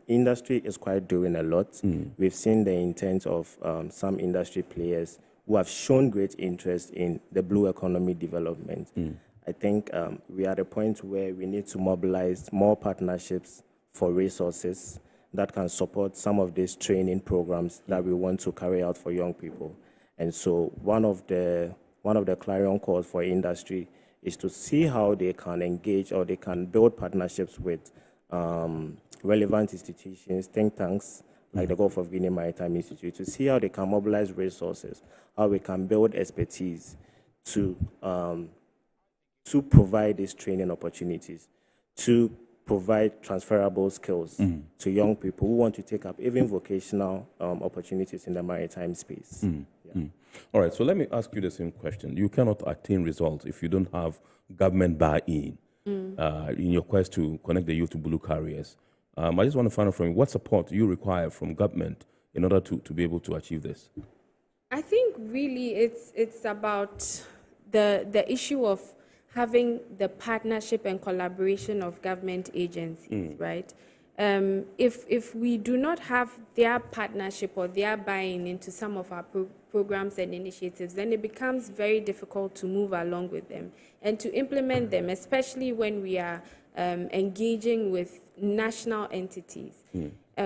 industry is quite doing a lot. We've seen the intent of some industry players who have shown great interest in the blue economy development. I think we are at a point where we need to mobilize more partnerships for resources that can support some of these training programs that we want to carry out for young people. And so one of the clarion calls for industry is to see how they can engage or they can build partnerships with relevant institutions, think tanks, like the Gulf of Guinea Maritime Institute, to see how they can mobilize resources, how we can build expertise to provide these training opportunities, to provide transferable skills to young people who want to take up even vocational opportunities in the maritime space. All right, so let me ask you the same question. You cannot attain results if you don't have government buy-in in your quest to connect the youth to blue careers. I just want to find out from you, what support do you require from government in order to be able to achieve this? I think really it's about the issue of having the partnership and collaboration of government agencies, right? If we do not have their partnership or their buying into some of our programs and initiatives, then it becomes very difficult to move along with them and to implement them, especially when we are engaging with national entities.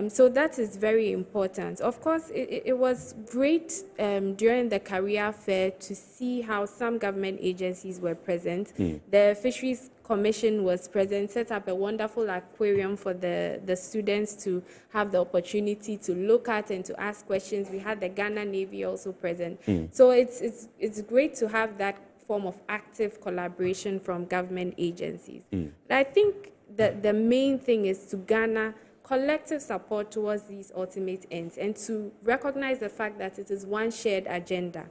So that is very important. Of course, it was great during the career fair to see how some government agencies were present. The Fisheries Commission was present, set up a wonderful aquarium for the students to have the opportunity to look at and to ask questions. We had the Ghana Navy also present. So it's great to have that form of active collaboration from government agencies. I think that the main thing is to garner collective support towards these ultimate ends and to recognize the fact that it is one shared agenda,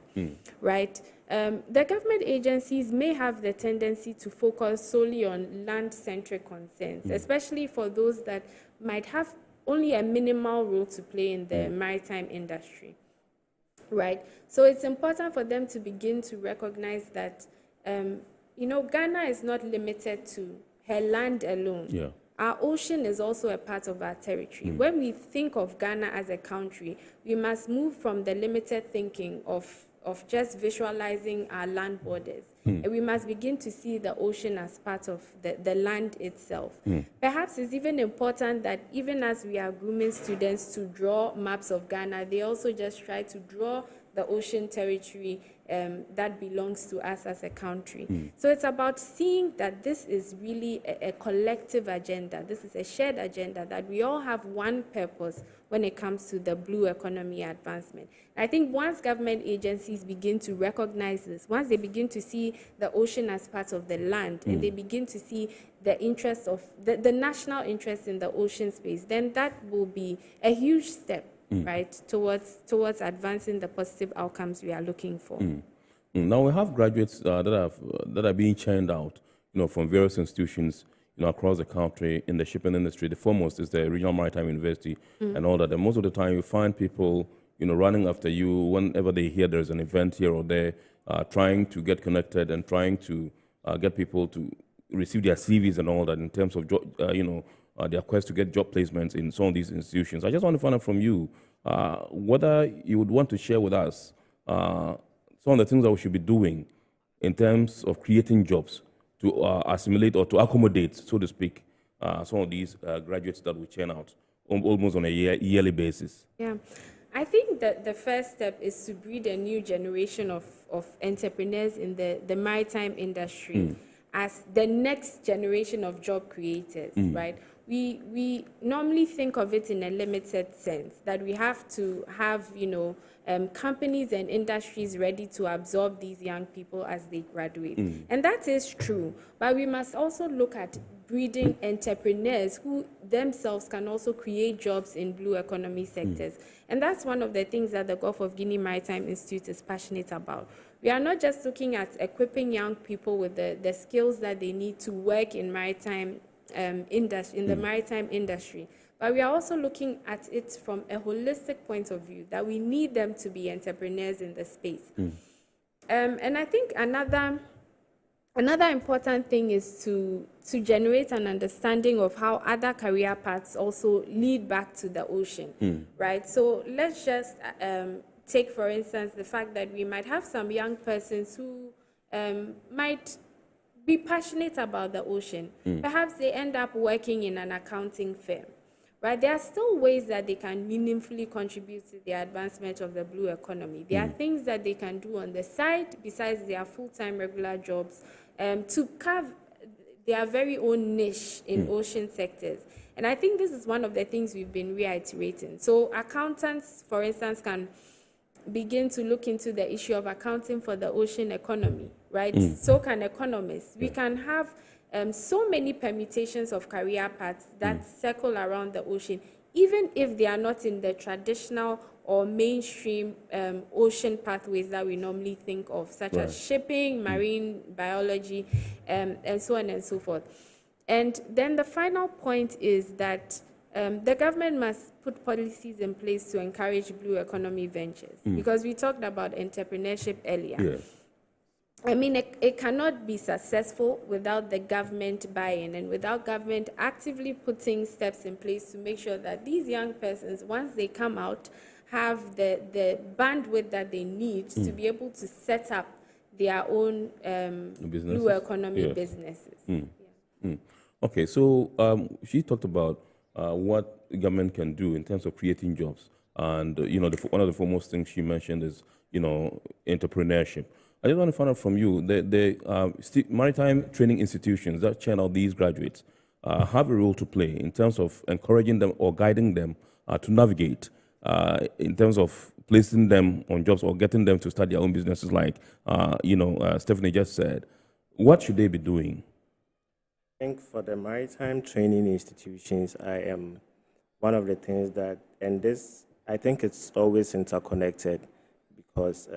right? The government agencies may have the tendency to focus solely on land-centric concerns, especially for those that might have only a minimal role to play in the maritime industry, right? So it's important for them to begin to recognize that, Ghana is not limited to her land alone. Our ocean is also a part of our territory. When we think of Ghana as a country, we must move from the limited thinking of just visualizing our land borders. And we must begin to see the ocean as part of the land itself. Perhaps it's even important that even as we are grooming students to draw maps of Ghana, they also just try to draw the ocean territory that belongs to us as a country. So it's about seeing that this is really a collective agenda. This is a shared agenda, that we all have one purpose when it comes to the blue economy advancement. I think once government agencies begin to recognize this, once they begin to see the ocean as part of the land, and they begin to see the interest of the national interest in the ocean space, then that will be a huge step, right, towards advancing the positive outcomes we are looking for. Now we have graduates that are being churned out, from various institutions, across the country in the shipping industry. The foremost is the Regional Maritime University and all that. And most of the time, you find people, running after you whenever they hear there's an event here or there, trying to get connected and trying to get people to receive their CVs and all that in terms of their quest to get job placements in some of these institutions. I just want to find out from you whether you would want to share with us some of the things that we should be doing in terms of creating jobs to assimilate or to accommodate, so to speak, some of these graduates that we churn out almost on a yearly basis. Yeah, I think that the first step is to breed a new generation of entrepreneurs in the maritime industry. as the next generation of job creators, right? We normally think of it in a limited sense, that we have to have, companies and industries ready to absorb these young people as they graduate. And that is true, but we must also look at breeding entrepreneurs who themselves can also create jobs in blue economy sectors. And that's one of the things that the Gulf of Guinea Maritime Institute is passionate about. We are not just looking at equipping young people with the skills that they need to work in maritime the maritime industry, but we are also looking at it from a holistic point of view, that we need them to be entrepreneurs in the space. And I think another important thing is to generate an understanding of how other career paths also lead back to the ocean, right? So let's just take, for instance, the fact that we might have some young persons who might be passionate about the ocean. Perhaps they end up working in an accounting firm, right? There are still ways that they can meaningfully contribute to the advancement of the blue economy. There are things that they can do on the side, besides their full-time regular jobs, to carve their very own niche in ocean sectors. And I think this is one of the things we've been reiterating. So accountants, for instance, can begin to look into the issue of accounting for the ocean economy, right? So can economists. We can have so many permutations of career paths that circle around the ocean, even if they are not in the traditional or mainstream ocean pathways that we normally think of, such as shipping, marine biology, and so on and so forth. And then the final point is that the government must put policies in place to encourage blue economy ventures, because we talked about entrepreneurship earlier. I mean, it cannot be successful without the government buy-in and without government actively putting steps in place to make sure that these young persons, once they come out, have the bandwidth that they need to be able to set up their own blue economy businesses. Okay, so she talked about what the government can do in terms of creating jobs. And, one of the foremost things she mentioned is, entrepreneurship. I just want to find out from you, the maritime training institutions that channel these graduates have a role to play in terms of encouraging them or guiding them to navigate, in terms of placing them on jobs or getting them to start their own businesses, like, Stephanie just said. What should they be doing? I think for the maritime training institutions, one of the things that, and this, I think it's always interconnected, because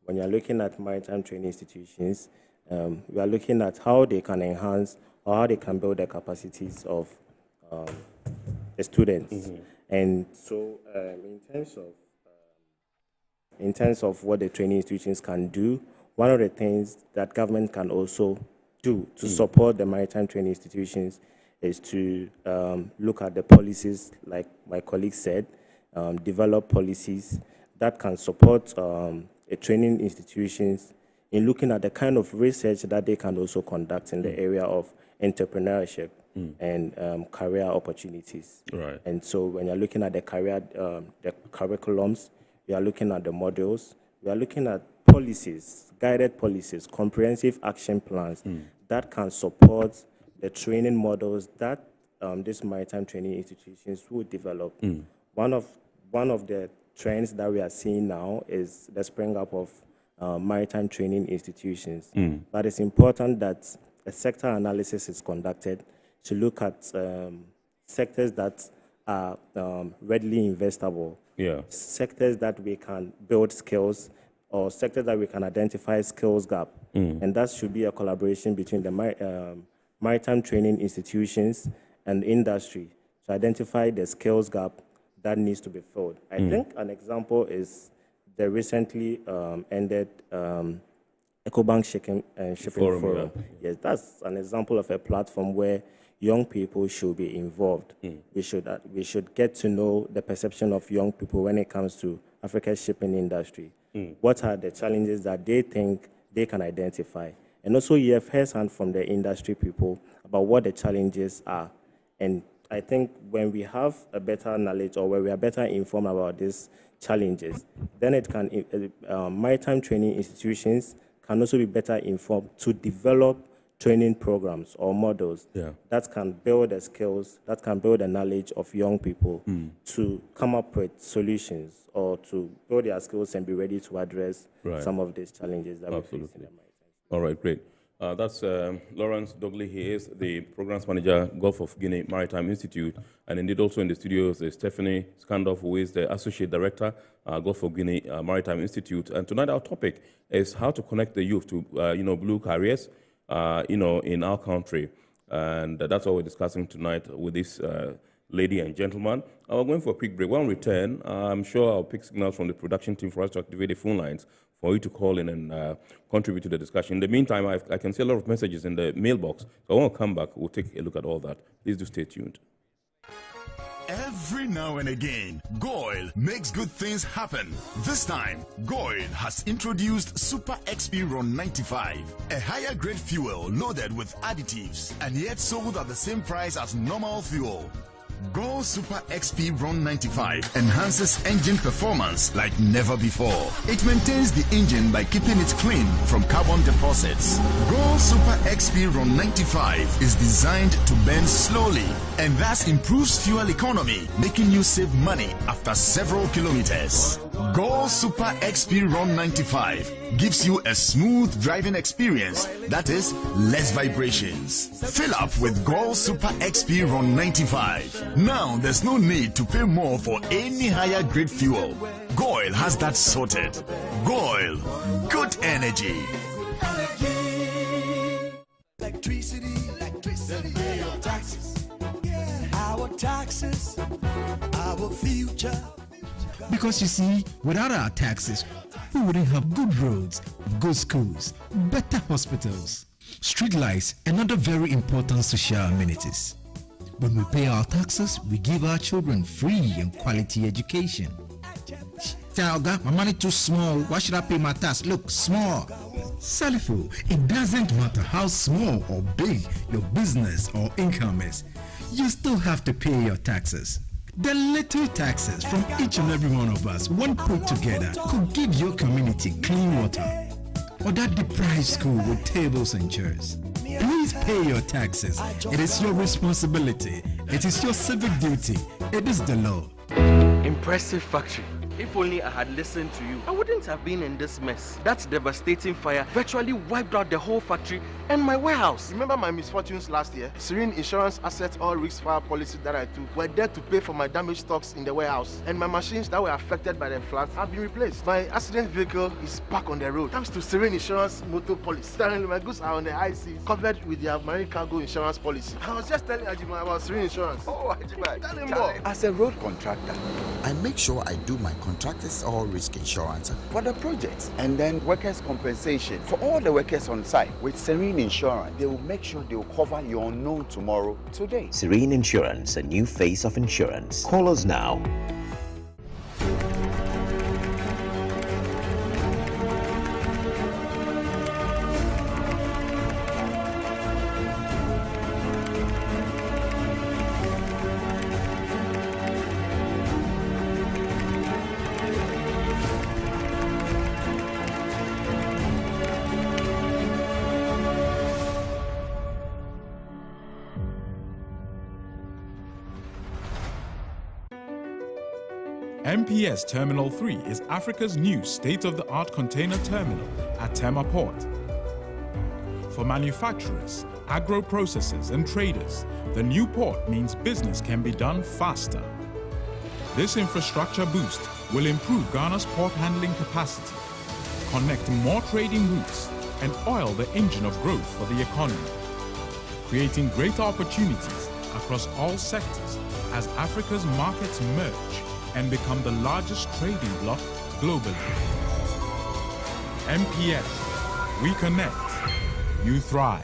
when you're looking at maritime training institutions, we are looking at how they can enhance or how they can build the capacities of the students. And so in terms of what the training institutions can do, one of the things that government can also do to support the maritime training institutions is to look at the policies, like my colleague said, develop policies that can support the training institutions in looking at the kind of research that they can also conduct in the area of entrepreneurship and career opportunities. Right. And so when you're looking at the curriculums, we are looking at the modules, we are looking at policies, guided policies, comprehensive action plans that can support the training models that these maritime training institutions will develop. One of the trends that we are seeing now is the spring up of maritime training institutions. But it's important that a sector analysis is conducted to look at sectors that are readily investable, sectors that we can build skills, or sectors that we can identify skills gap. And that should be a collaboration between the maritime training institutions and industry to identify the skills gap that needs to be filled. I think an example is the recently ended EcoBank Shipping Forum. Yes, that's an example of a platform where young people should be involved. We should get to know the perception of young people when it comes to Africa's shipping industry. What are the challenges that they think they can identify? And also hear firsthand from the industry people about what the challenges are. And I think when we have a better knowledge, or when we are better informed about these challenges, then it can, maritime training institutions can also be better informed to develop training programs or models that can build the skills, that can build the knowledge of young people to come up with solutions or to build their skills and be ready to address some of these challenges that we face in the maritime. All right, great. That's Lawrence Dogley. He is the Programs Manager, Gulf of Guinea Maritime Institute. And indeed also in the studios is Stephanie Scandorf, who is the Associate Director, Gulf of Guinea Maritime Institute. And tonight our topic is how to connect the youth to, blue careers, in our country. And that's what we're discussing tonight with this lady and gentleman. We're going for a quick break. When we return, I'm sure I'll pick signals from the production team for us to activate the phone lines for you to call in and contribute to the discussion. In the meantime, I can see a lot of messages in the mailbox. So I want to come back. We'll take a look at all that. Please do stay tuned. Every now and again, Goil makes good things happen. This time, Goil has introduced Super XP Ron 95, a higher grade fuel loaded with additives and yet sold at the same price as normal fuel. Go Super XP Ron 95 enhances engine performance like never before. It maintains the engine by keeping it clean from carbon deposits. Go Super XP Ron 95 is designed to burn slowly and thus improves fuel economy, making you save money after several kilometers. Go Super XP Ron 95 gives you a smooth driving experience, that is, less vibrations. Fill up with Go Super XP Ron 95. Now there's no need to pay more for any higher grade fuel. Goil has that sorted. Goil, good energy. Electricity, pay your taxes. Our taxes, our future. Because you see, without our taxes, we wouldn't have good roads, good schools, better hospitals, street lights, and other very important social amenities. When we pay our taxes, we give our children free and quality education. Talga, my money too small. Why should I pay my tax? Look, small. Salifo, it doesn't matter how small or big your business or income is. You still have to pay your taxes. The little taxes from each and every one of us, when put together, could give your community clean water or that deprived school with tables and chairs. Please pay your taxes. It is your responsibility. It is your civic duty. It is the law. Impressive factory. If only I had listened to you, I wouldn't have been in this mess. That devastating fire virtually wiped out the whole factory and my warehouse. Remember my misfortunes last year? Serene Insurance Asset All Risk Fire policy that I took were there to pay for my damaged stocks in the warehouse. And my machines that were affected by the floods have been replaced. My accident vehicle is back on the road thanks to Serene Insurance Motor Policy. Currently, my goods are on the IC, covered with their marine cargo insurance policy. I was just telling Ajima about Serene Insurance. Oh, Ajima, tell him more. As a road contractor, I make sure I do my contractors all risk insurance for the project and then workers' compensation for all the workers on site. With Serene Insurance, they will make sure they will cover your unknown tomorrow today. Serene Insurance, a new face of insurance. Call us now. MPS Terminal 3 is Africa's new state-of-the-art container terminal at Tema Port. For manufacturers, agro-processors and traders, the new port means business can be done faster. This infrastructure boost will improve Ghana's port handling capacity, connect more trading routes, and oil the engine of growth for the economy, creating greater opportunities across all sectors as Africa's markets merge and become the largest trading bloc globally. MPS, we connect, you thrive.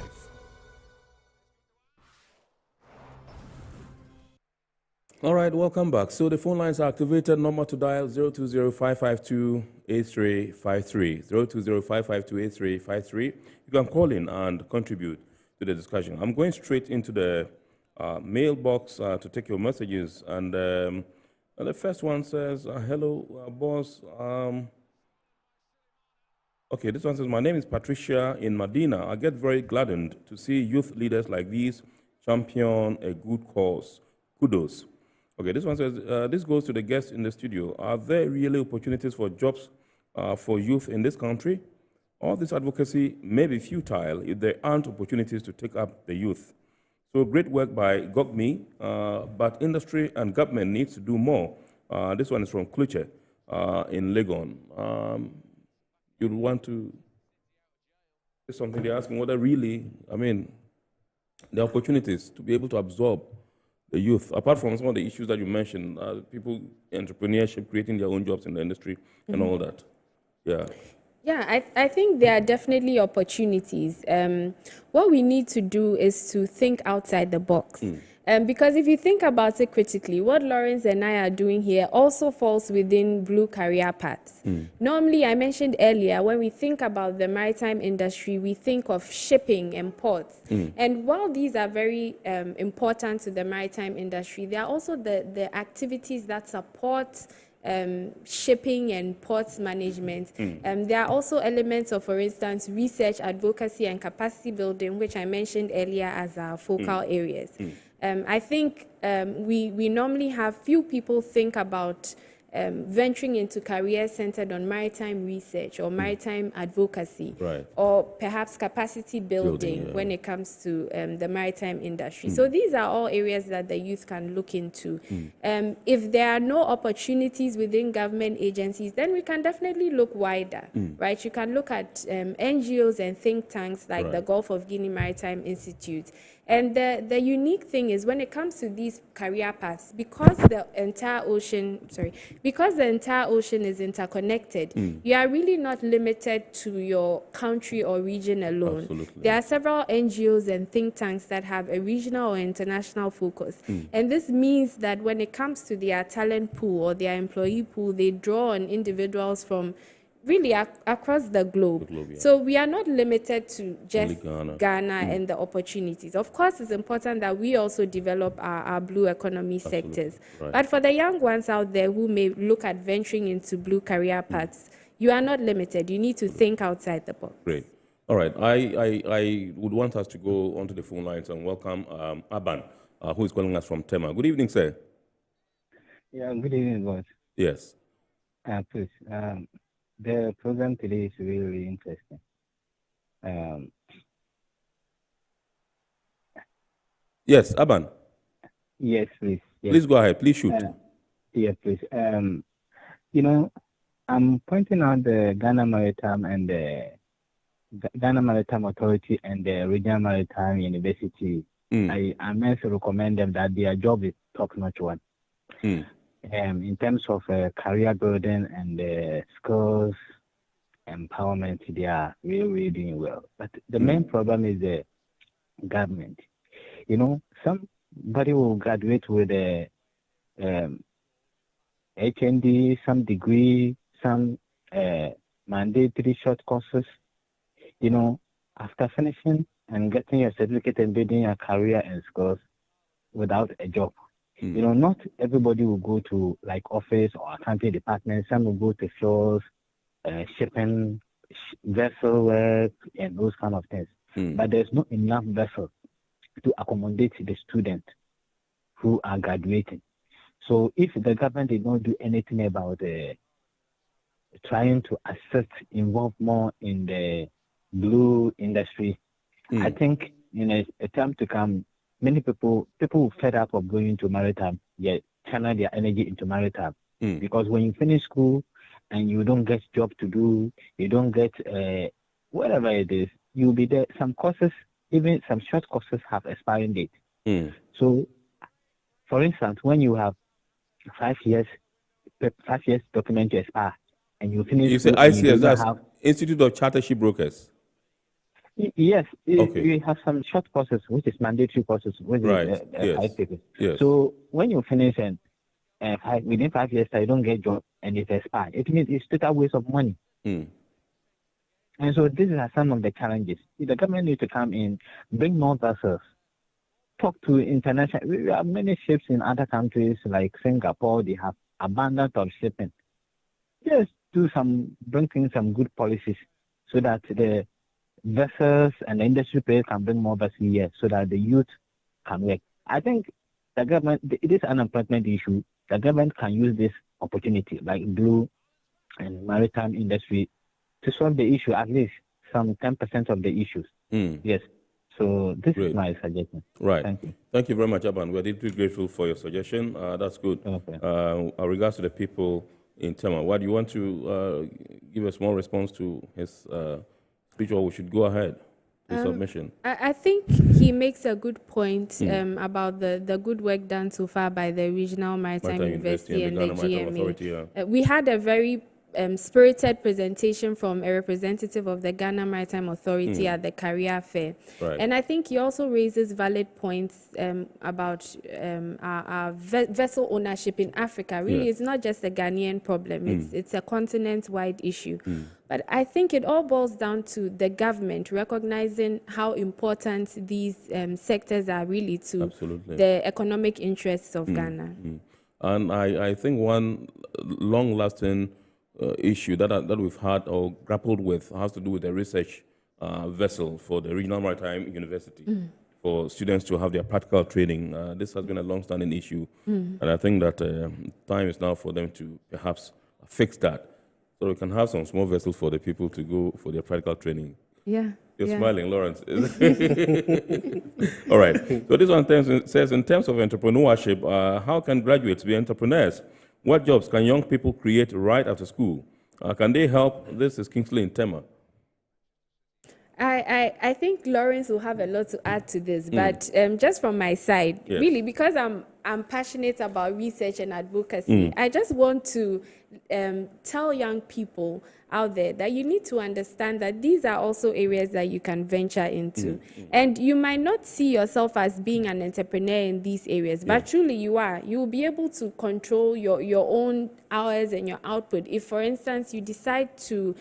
All right, welcome back. So the phone lines are activated. Number to dial 020-552-8353. 020-552-8353. You can call in and contribute to the discussion. I'm going straight into the mailbox to take your messages. And the first one says, hello, boss. Okay, this one says, my name is Patricia in Medina. I get very gladdened to see youth leaders like these champion a good cause. Kudos. Okay, this one says, this goes to the guests in the studio. Are there really opportunities for jobs for youth in this country? All this advocacy may be futile if there aren't opportunities to take up the youth. So great work by GOGME, but industry and government needs to do more. This one is from Kluche in Legon. You'd want to say something. They're asking whether really, the opportunities to be able to absorb the youth, apart from some of the issues that you mentioned, people, entrepreneurship, creating their own jobs in the industry and all that. Yeah. Yeah, I think there are definitely opportunities. What we need to do is to think outside the box. Because if you think about it critically, what Lawrence and I are doing here also falls within blue career paths. Normally, I mentioned earlier, when we think about the maritime industry, we think of shipping and ports. And while these are very important to the maritime industry, there are also the activities that support shipping and ports management. There are also elements of, for instance, research, advocacy, and capacity building, which I mentioned earlier as our focal areas. I think we normally have few people think about venturing into careers centered on maritime research or maritime advocacy, or perhaps capacity building when it comes to the maritime industry. So these are all areas that the youth can look into. If there are no opportunities within government agencies, then we can definitely look wider, right? You can look at NGOs and think tanks like the Gulf of Guinea Maritime Institute. And the unique thing is, when it comes to these career paths, because the entire ocean is interconnected, you are really not limited to your country or region alone. Absolutely. There are several NGOs and think tanks that have a regional or international focus. And this means that when it comes to their talent pool or their employee pool, they draw on individuals from really across the globe. So we are not limited to just Ghana and the opportunities. Of course, it's important that we also develop our blue economy sectors. But for the young ones out there who may look at venturing into blue career paths, you are not limited. You need to think outside the box. Great. All right. I would want us to go onto the phone lines and welcome Aban, who is calling us from Tema. Good evening, sir. Yeah, good evening, boss. Yes. Please. The program today is really interesting. Yes, Aban. Yes, please. Yes. Please go ahead. Please shoot. Yes, please. I'm pointing out the Ghana Maritime and the Ghana Maritime Authority and the Regional Maritime University. I must recommend them that their job is top-notch one. In terms of career building and skills empowerment, they are really doing well. But the main problem is the government. Somebody will graduate with a HND, some degree, some mandatory short courses. After finishing and getting your certificate and building a career and skills without a job. Not everybody will go to like office or accounting department. Some will go to shores, shipping, vessel work, and those kind of things. But there's not enough vessels to accommodate the students who are graduating. So if the government did not do anything about trying to assist, involve more in the blue industry, I think in a time to come, many people fed up of going to maritime, yet channel their energy into maritime. Because when you finish school and you don't get job to do, you don't get whatever it is, you'll be there. Some courses, even some short courses, have expiring date. So, for instance, when you have 5 years document to expire, and you finish, you say ICS, that's Institute of Chartered Shipbrokers. Yes, okay. You have some short courses, which is mandatory courses, which is yes. 5 papers. Yes. So when you finish and within 5 years, you don't get job and it expires, it means it's total waste of money. And so these are some of the challenges. The government needs to come in, bring more vessels, talk to international. We have many ships in other countries like Singapore. They have abundance of shipping. Just bring in some good policies so that the vessels and the industry players can bring more vessels here so that the youth can work. I think the government, it is an unemployment issue. The government can use this opportunity, like blue and maritime industry, to solve the issue, at least some 10% of the issues. Yes. So this is my suggestion. Right. Thank you. Thank you very much, Aban. We're deeply grateful for your suggestion. That's good. Okay. Regards to the people in Tema, what do you want to give a small response to his speech, or we should go ahead with submission? I think he makes a good point about the good work done so far by the Regional Maritime University and the GMA. We had a very spirited presentation from a representative of the Ghana Maritime Authority at the career fair. Right. And I think he also raises valid points about our vessel ownership in Africa. Really, it's not just a Ghanaian problem. It's a continent-wide issue. But I think it all boils down to the government recognizing how important these sectors are really to the economic interests of Ghana. And I think one long-lasting issue that we've had or grappled with has to do with the research vessel for the Regional Maritime University, for students to have their practical training. This has been a long-standing issue, and I think that time is now for them to perhaps fix that, so we can have some small vessels for the people to go for their practical training. You're smiling, Lawrence. All right. So this one says, in terms of entrepreneurship, how can graduates be entrepreneurs? What jobs can young people create right after school? Can they help? This is Kingsley in Tema. I think Lawrence will have a lot to add to this, but just from my side, really, because I'm passionate about research and advocacy, I just want to tell young people out there that you need to understand that these are also areas that you can venture into. And you might not see yourself as being an entrepreneur in these areas, but truly you are. You will be able to control your own hours and your output. If, for instance, you decide to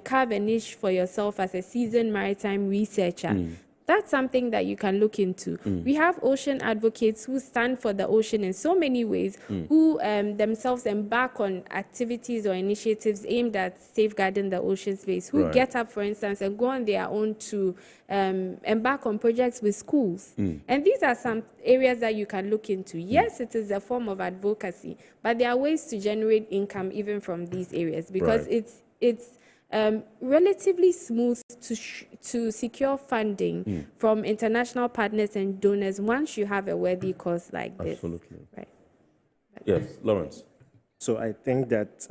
carve a niche for yourself as a seasoned maritime researcher, that's something that you can look into. We have ocean advocates who stand for the ocean in so many ways, who themselves embark on activities or initiatives aimed at safeguarding the ocean space, who get up, for instance, and go on their own to embark on projects with schools. And these are some areas that you can look into. Yes, it is a form of advocacy, but there are ways to generate income even from these areas, because it's relatively smooth to secure funding from international partners and donors once you have a worthy cause like this. Absolutely. Right. Yes, Lawrence. So I think that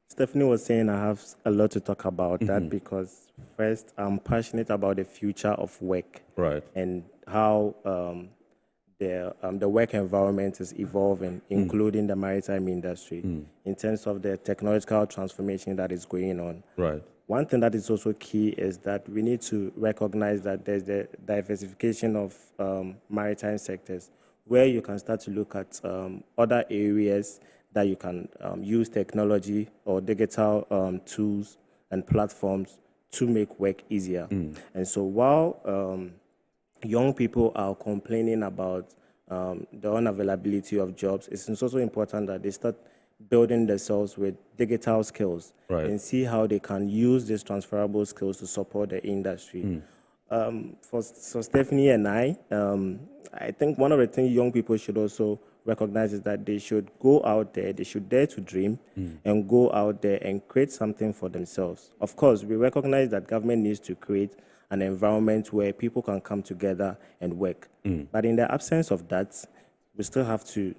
Stephanie was saying I have a lot to talk about that, because first, I'm passionate about the future of work, and how the work environment is evolving, including the maritime industry, in terms of the technological transformation that is going on. One thing that is also key is that we need to recognize that there's the diversification of maritime sectors, where you can start to look at other areas that you can use technology or digital tools and platforms to make work easier. And so while young people are complaining about the unavailability of jobs, it's also important that they start building themselves with digital skills and see how they can use these transferable skills to support the industry. For Stephanie and I think one of the things young people should also recognize is that they should go out there, they should dare to dream and go out there and create something for themselves. Of course, we recognize that government needs to create an environment where people can come together and work. But in the absence of that, we still have to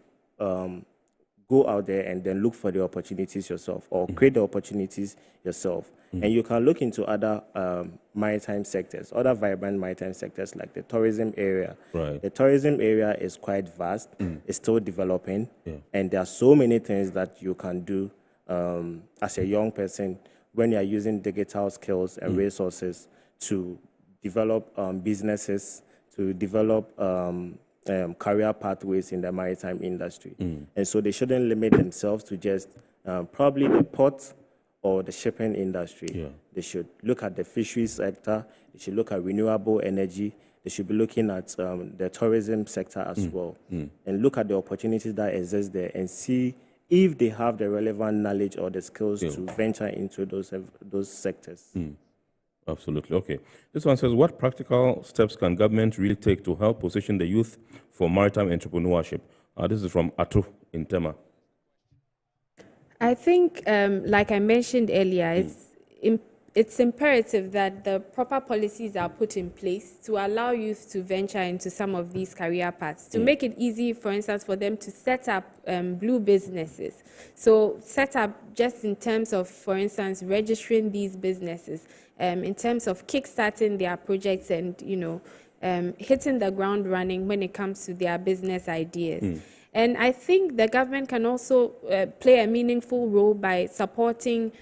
go out there and then look for the opportunities yourself, or create the opportunities yourself. And you can look into other maritime sectors, other vibrant maritime sectors like the tourism area. The tourism area is quite vast, it's still developing, and there are so many things that you can do as a young person when you are using digital skills and resources to develop businesses, to develop career pathways in the maritime industry. And so they shouldn't limit themselves to just probably the port or the shipping industry. They should look at the fisheries sector, they should look at renewable energy, they should be looking at the tourism sector as well, and look at the opportunities that exist there and see if they have the relevant knowledge or the skills to venture into those sectors. Absolutely. Okay. This one says, what practical steps can government really take to help position the youth for maritime entrepreneurship? This is from Atu in Tema. I think, like I mentioned earlier, it's imperative that the proper policies are put in place to allow youth to venture into some of these career paths, to make it easy, for instance, for them to set up blue businesses. So set up just in terms of, for instance, registering these businesses, in terms of kickstarting their projects and, hitting the ground running when it comes to their business ideas. And I think the government can also play a meaningful role by supporting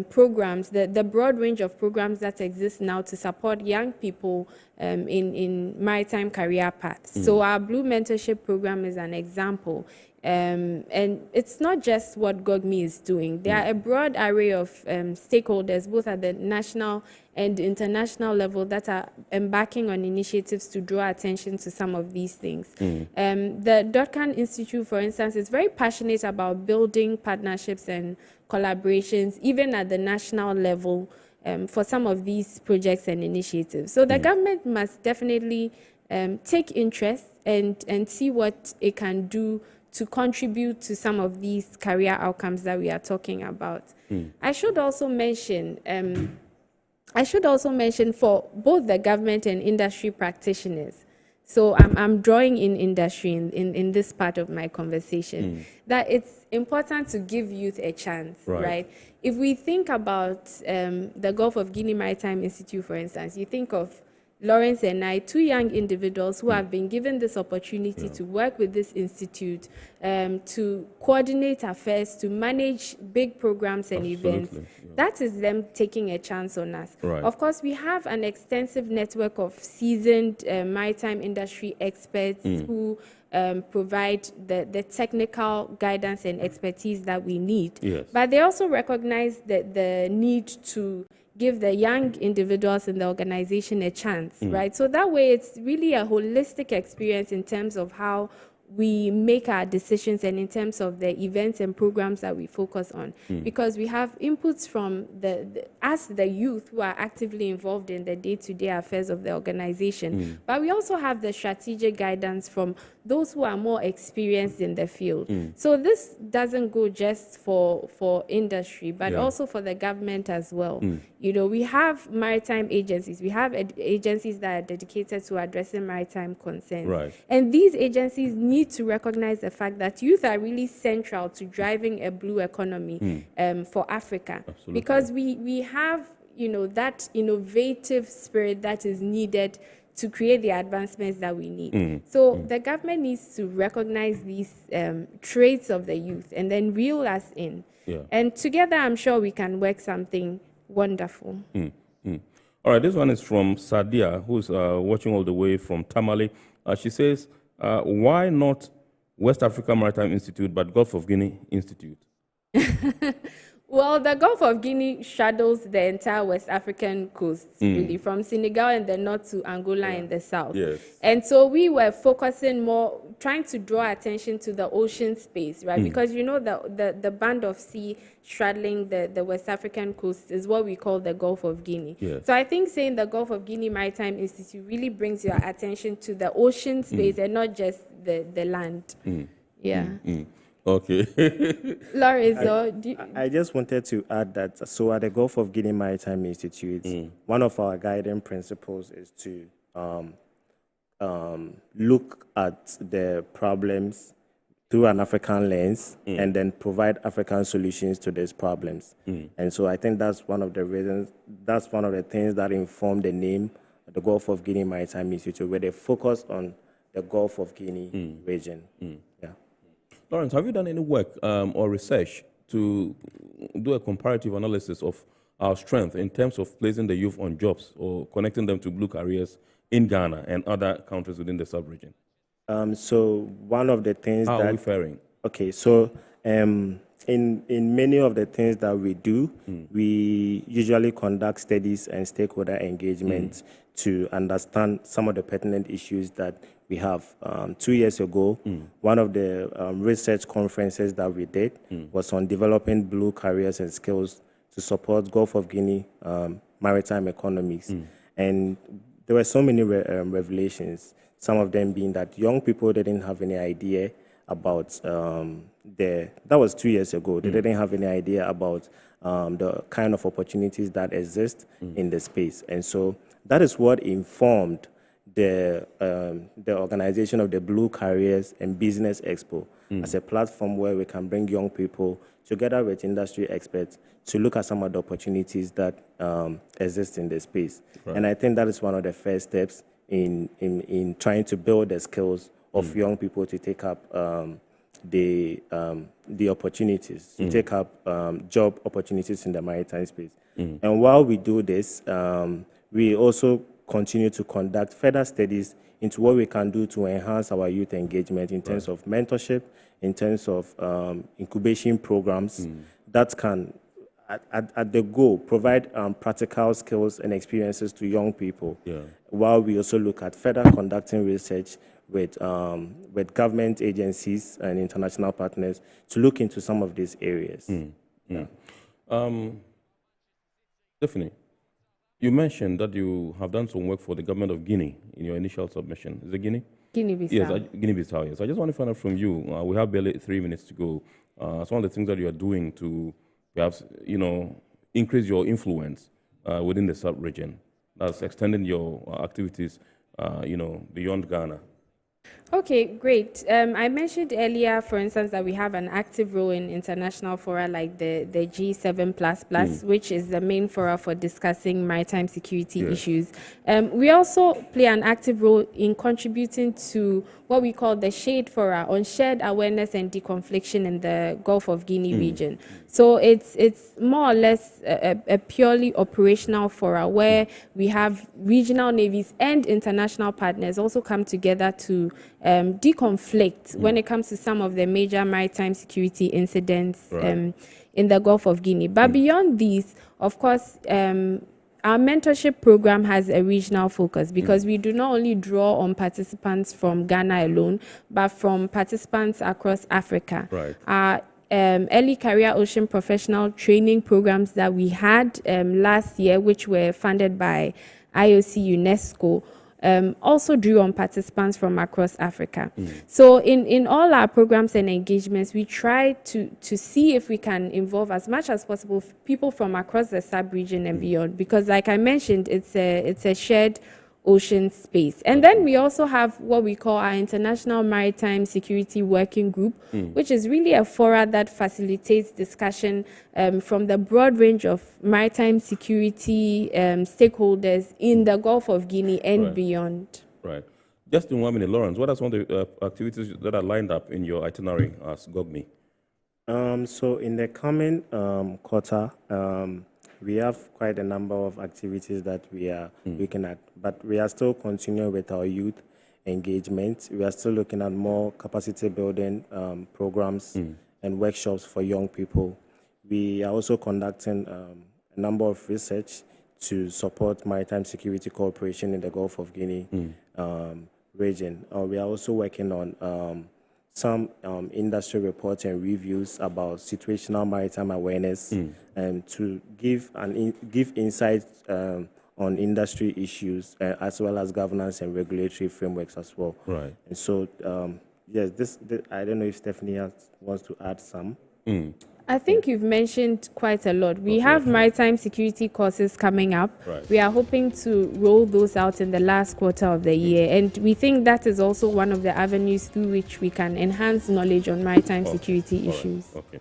programs, the broad range of programs that exist now to support young people in maritime career paths. So our Blue Mentorship Program is an example. And it's not just what GOGMI is doing. There are a broad array of stakeholders, both at the national and international level, that are embarking on initiatives to draw attention to some of these things. The Dotcan Institute, for instance, is very passionate about building partnerships and collaborations, even at the national level, for some of these projects and initiatives. So the government must definitely take interest and see what it can do to contribute to some of these career outcomes that we are talking about. I should also mention for both the government and industry practitioners, so I'm drawing in industry in this part of my conversation, that it's important to give youth a chance, right? If we think about the Gulf of Guinea Maritime Institute, for instance, you think of Lawrence and I, two young individuals who have been given this opportunity to work with this institute, to coordinate affairs, to manage big programs and events. That is them taking a chance on us. Of course, we have an extensive network of seasoned maritime industry experts who provide the technical guidance and expertise that we need. But they also recognize the need to give the young individuals in the organization a chance, right? So that way it's really a holistic experience in terms of how we make our decisions and in terms of the events and programs that we focus on, because we have inputs from the youth who are actively involved in the day-to-day affairs of the organization, but we also have the strategic guidance from those who are more experienced in the field. So this doesn't go just for industry, but also for the government as well. We have maritime agencies. We have agencies that are dedicated to addressing maritime concerns. And these agencies need to recognize the fact that youth are really central to driving a blue economy for Africa. Because we have, that innovative spirit that is needed to create the advancements that we need. So the government needs to recognize these traits of the youth and then reel us in. And together, I'm sure we can work something wonderful. All right, this one is from Sadia, who's watching all the way from Tamale. She says, why not West Africa Maritime Institute, but Gulf of Guinea Institute? Well, the Gulf of Guinea shadows the entire West African coast, really, from Senegal in the north to Angola in the south. And so we were focusing more, trying to draw attention to the ocean space, right? Because, the band of sea straddling the West African coast is what we call the Gulf of Guinea. So I think saying the Gulf of Guinea Maritime Institute really brings your attention to the ocean space and not just the land. Okay. Laurie, I just wanted to add that, so at the Gulf of Guinea Maritime Institute, one of our guiding principles is to look at the problems through an African lens and then provide African solutions to these problems. And so I think that's one of the reasons, that's one of the things that inform the name of the Gulf of Guinea Maritime Institute, where they focus on the Gulf of Guinea region. Lawrence, have you done any work or research to do a comparative analysis of our strength in terms of placing the youth on jobs or connecting them to blue careers in Ghana and other countries within the sub-region? So one of the things How are we faring? Okay, so in many of the things that we do, we usually conduct studies and stakeholder engagement to understand some of the pertinent issues that we have. 2 years ago, one of the research conferences that we did was on developing blue careers and skills to support Gulf of Guinea maritime economies. And there were so many revelations, some of them being that young people didn't have any idea about that was 2 years ago. They didn't have any idea about the kind of opportunities that exist in the space. And so that is what informed the organization of the Blue Careers and Business Expo as a platform where we can bring young people together with industry experts to look at some of the opportunities that exist in the space. Right. And I think that is one of the first steps in trying to build the skills of young people to take up the opportunities, to take up job opportunities in the maritime space. And while we do this, we also continue to conduct further studies into what we can do to enhance our youth engagement in terms of mentorship, in terms of incubation programs that can, at the goal, provide practical skills and experiences to young people, while we also look at further conducting research with government agencies and international partners to look into some of these areas. Stephanie, you mentioned that you have done some work for the government of Guinea in your initial submission. Is it Guinea? Guinea-Bissau. Yes, Guinea-Bissau, yes. I just want to find out from you, we have barely 3 minutes to go, some of the things that you are doing to perhaps, increase your influence within the sub-region, that's extending your activities, beyond Ghana. Okay, great. I mentioned earlier, for instance, that we have an active role in international fora like the G7++, which is the main fora for discussing maritime security issues. We also play an active role in contributing to what we call the SHADE Fora on shared awareness and deconfliction in the Gulf of Guinea region. So it's more or less a purely operational fora where we have regional navies and international partners also come together to deconflict when it comes to some of the major maritime security incidents in the Gulf of Guinea. But beyond these, of course, our mentorship program has a regional focus because we do not only draw on participants from Ghana alone, but from participants across Africa. Our early career ocean professional training programs that we had last year, which were funded by IOC UNESCO, also drew on participants from across Africa. So in all our programs and engagements, we try to see if we can involve as much as possible people from across the sub-region and beyond, because like I mentioned, it's a shared ocean space. And then we also have what we call our International Maritime Security Working Group, which is really a fora that facilitates discussion from the broad range of maritime security stakeholders in the Gulf of Guinea and beyond. Right. Just in 1 minute, Lawrence, what are some of the activities that are lined up in your itinerary as GOGMI? So in the coming quarter, we have quite a number of activities that we are looking at, but we are still continuing with our youth engagement. We are still looking at more capacity building programs and workshops for young people. We are also conducting a number of research to support maritime security cooperation in the Gulf of Guinea region. We are also working on some industry reports and reviews about situational maritime awareness and to give insights on industry issues as well as governance and regulatory frameworks as well. Right. And so, yes, this I don't know if Stephanie wants to add some. I think you've mentioned quite a lot. We have maritime security courses coming up. We are hoping to roll those out in the last quarter of the year. And we think that is also one of the avenues through which we can enhance knowledge on maritime security issues. Okay.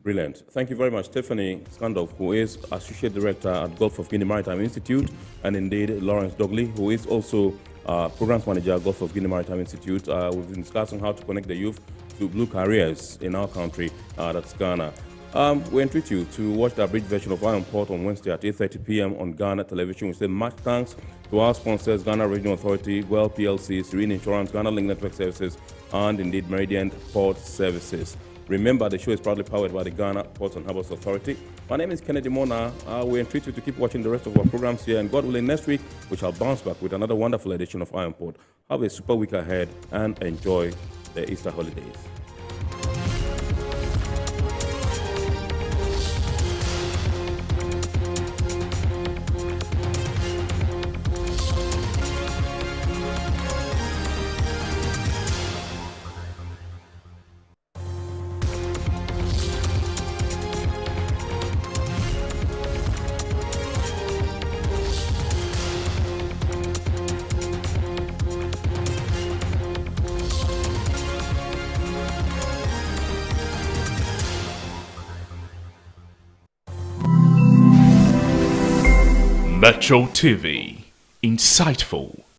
Brilliant. Thank you very much, Stephanie Scandov, who is Associate Director at Gulf of Guinea Maritime Institute, and indeed Lawrence Dogley, who is also Programs Manager at Gulf of Guinea Maritime Institute. We've been discussing how to connect the youth to blue careers in our country, that's Ghana. We entreat you to watch the abridged version of Iron Port on Wednesday at 8:30 p.m. on Ghana Television. We say much thanks to our sponsors, Ghana Regional Authority, GOIL PLC, Serene Insurance, Ghana Link Network Services, and indeed Meridian Port Services. Remember, the show is proudly powered by the Ghana Ports and Harbours Authority. My name is Kennedy Mona. We entreat you to keep watching the rest of our programs here, and God willing, next week we shall bounce back with another wonderful edition of Iron Port. Have a super week ahead and enjoy the Easter holidays. Metro TV. Insightful.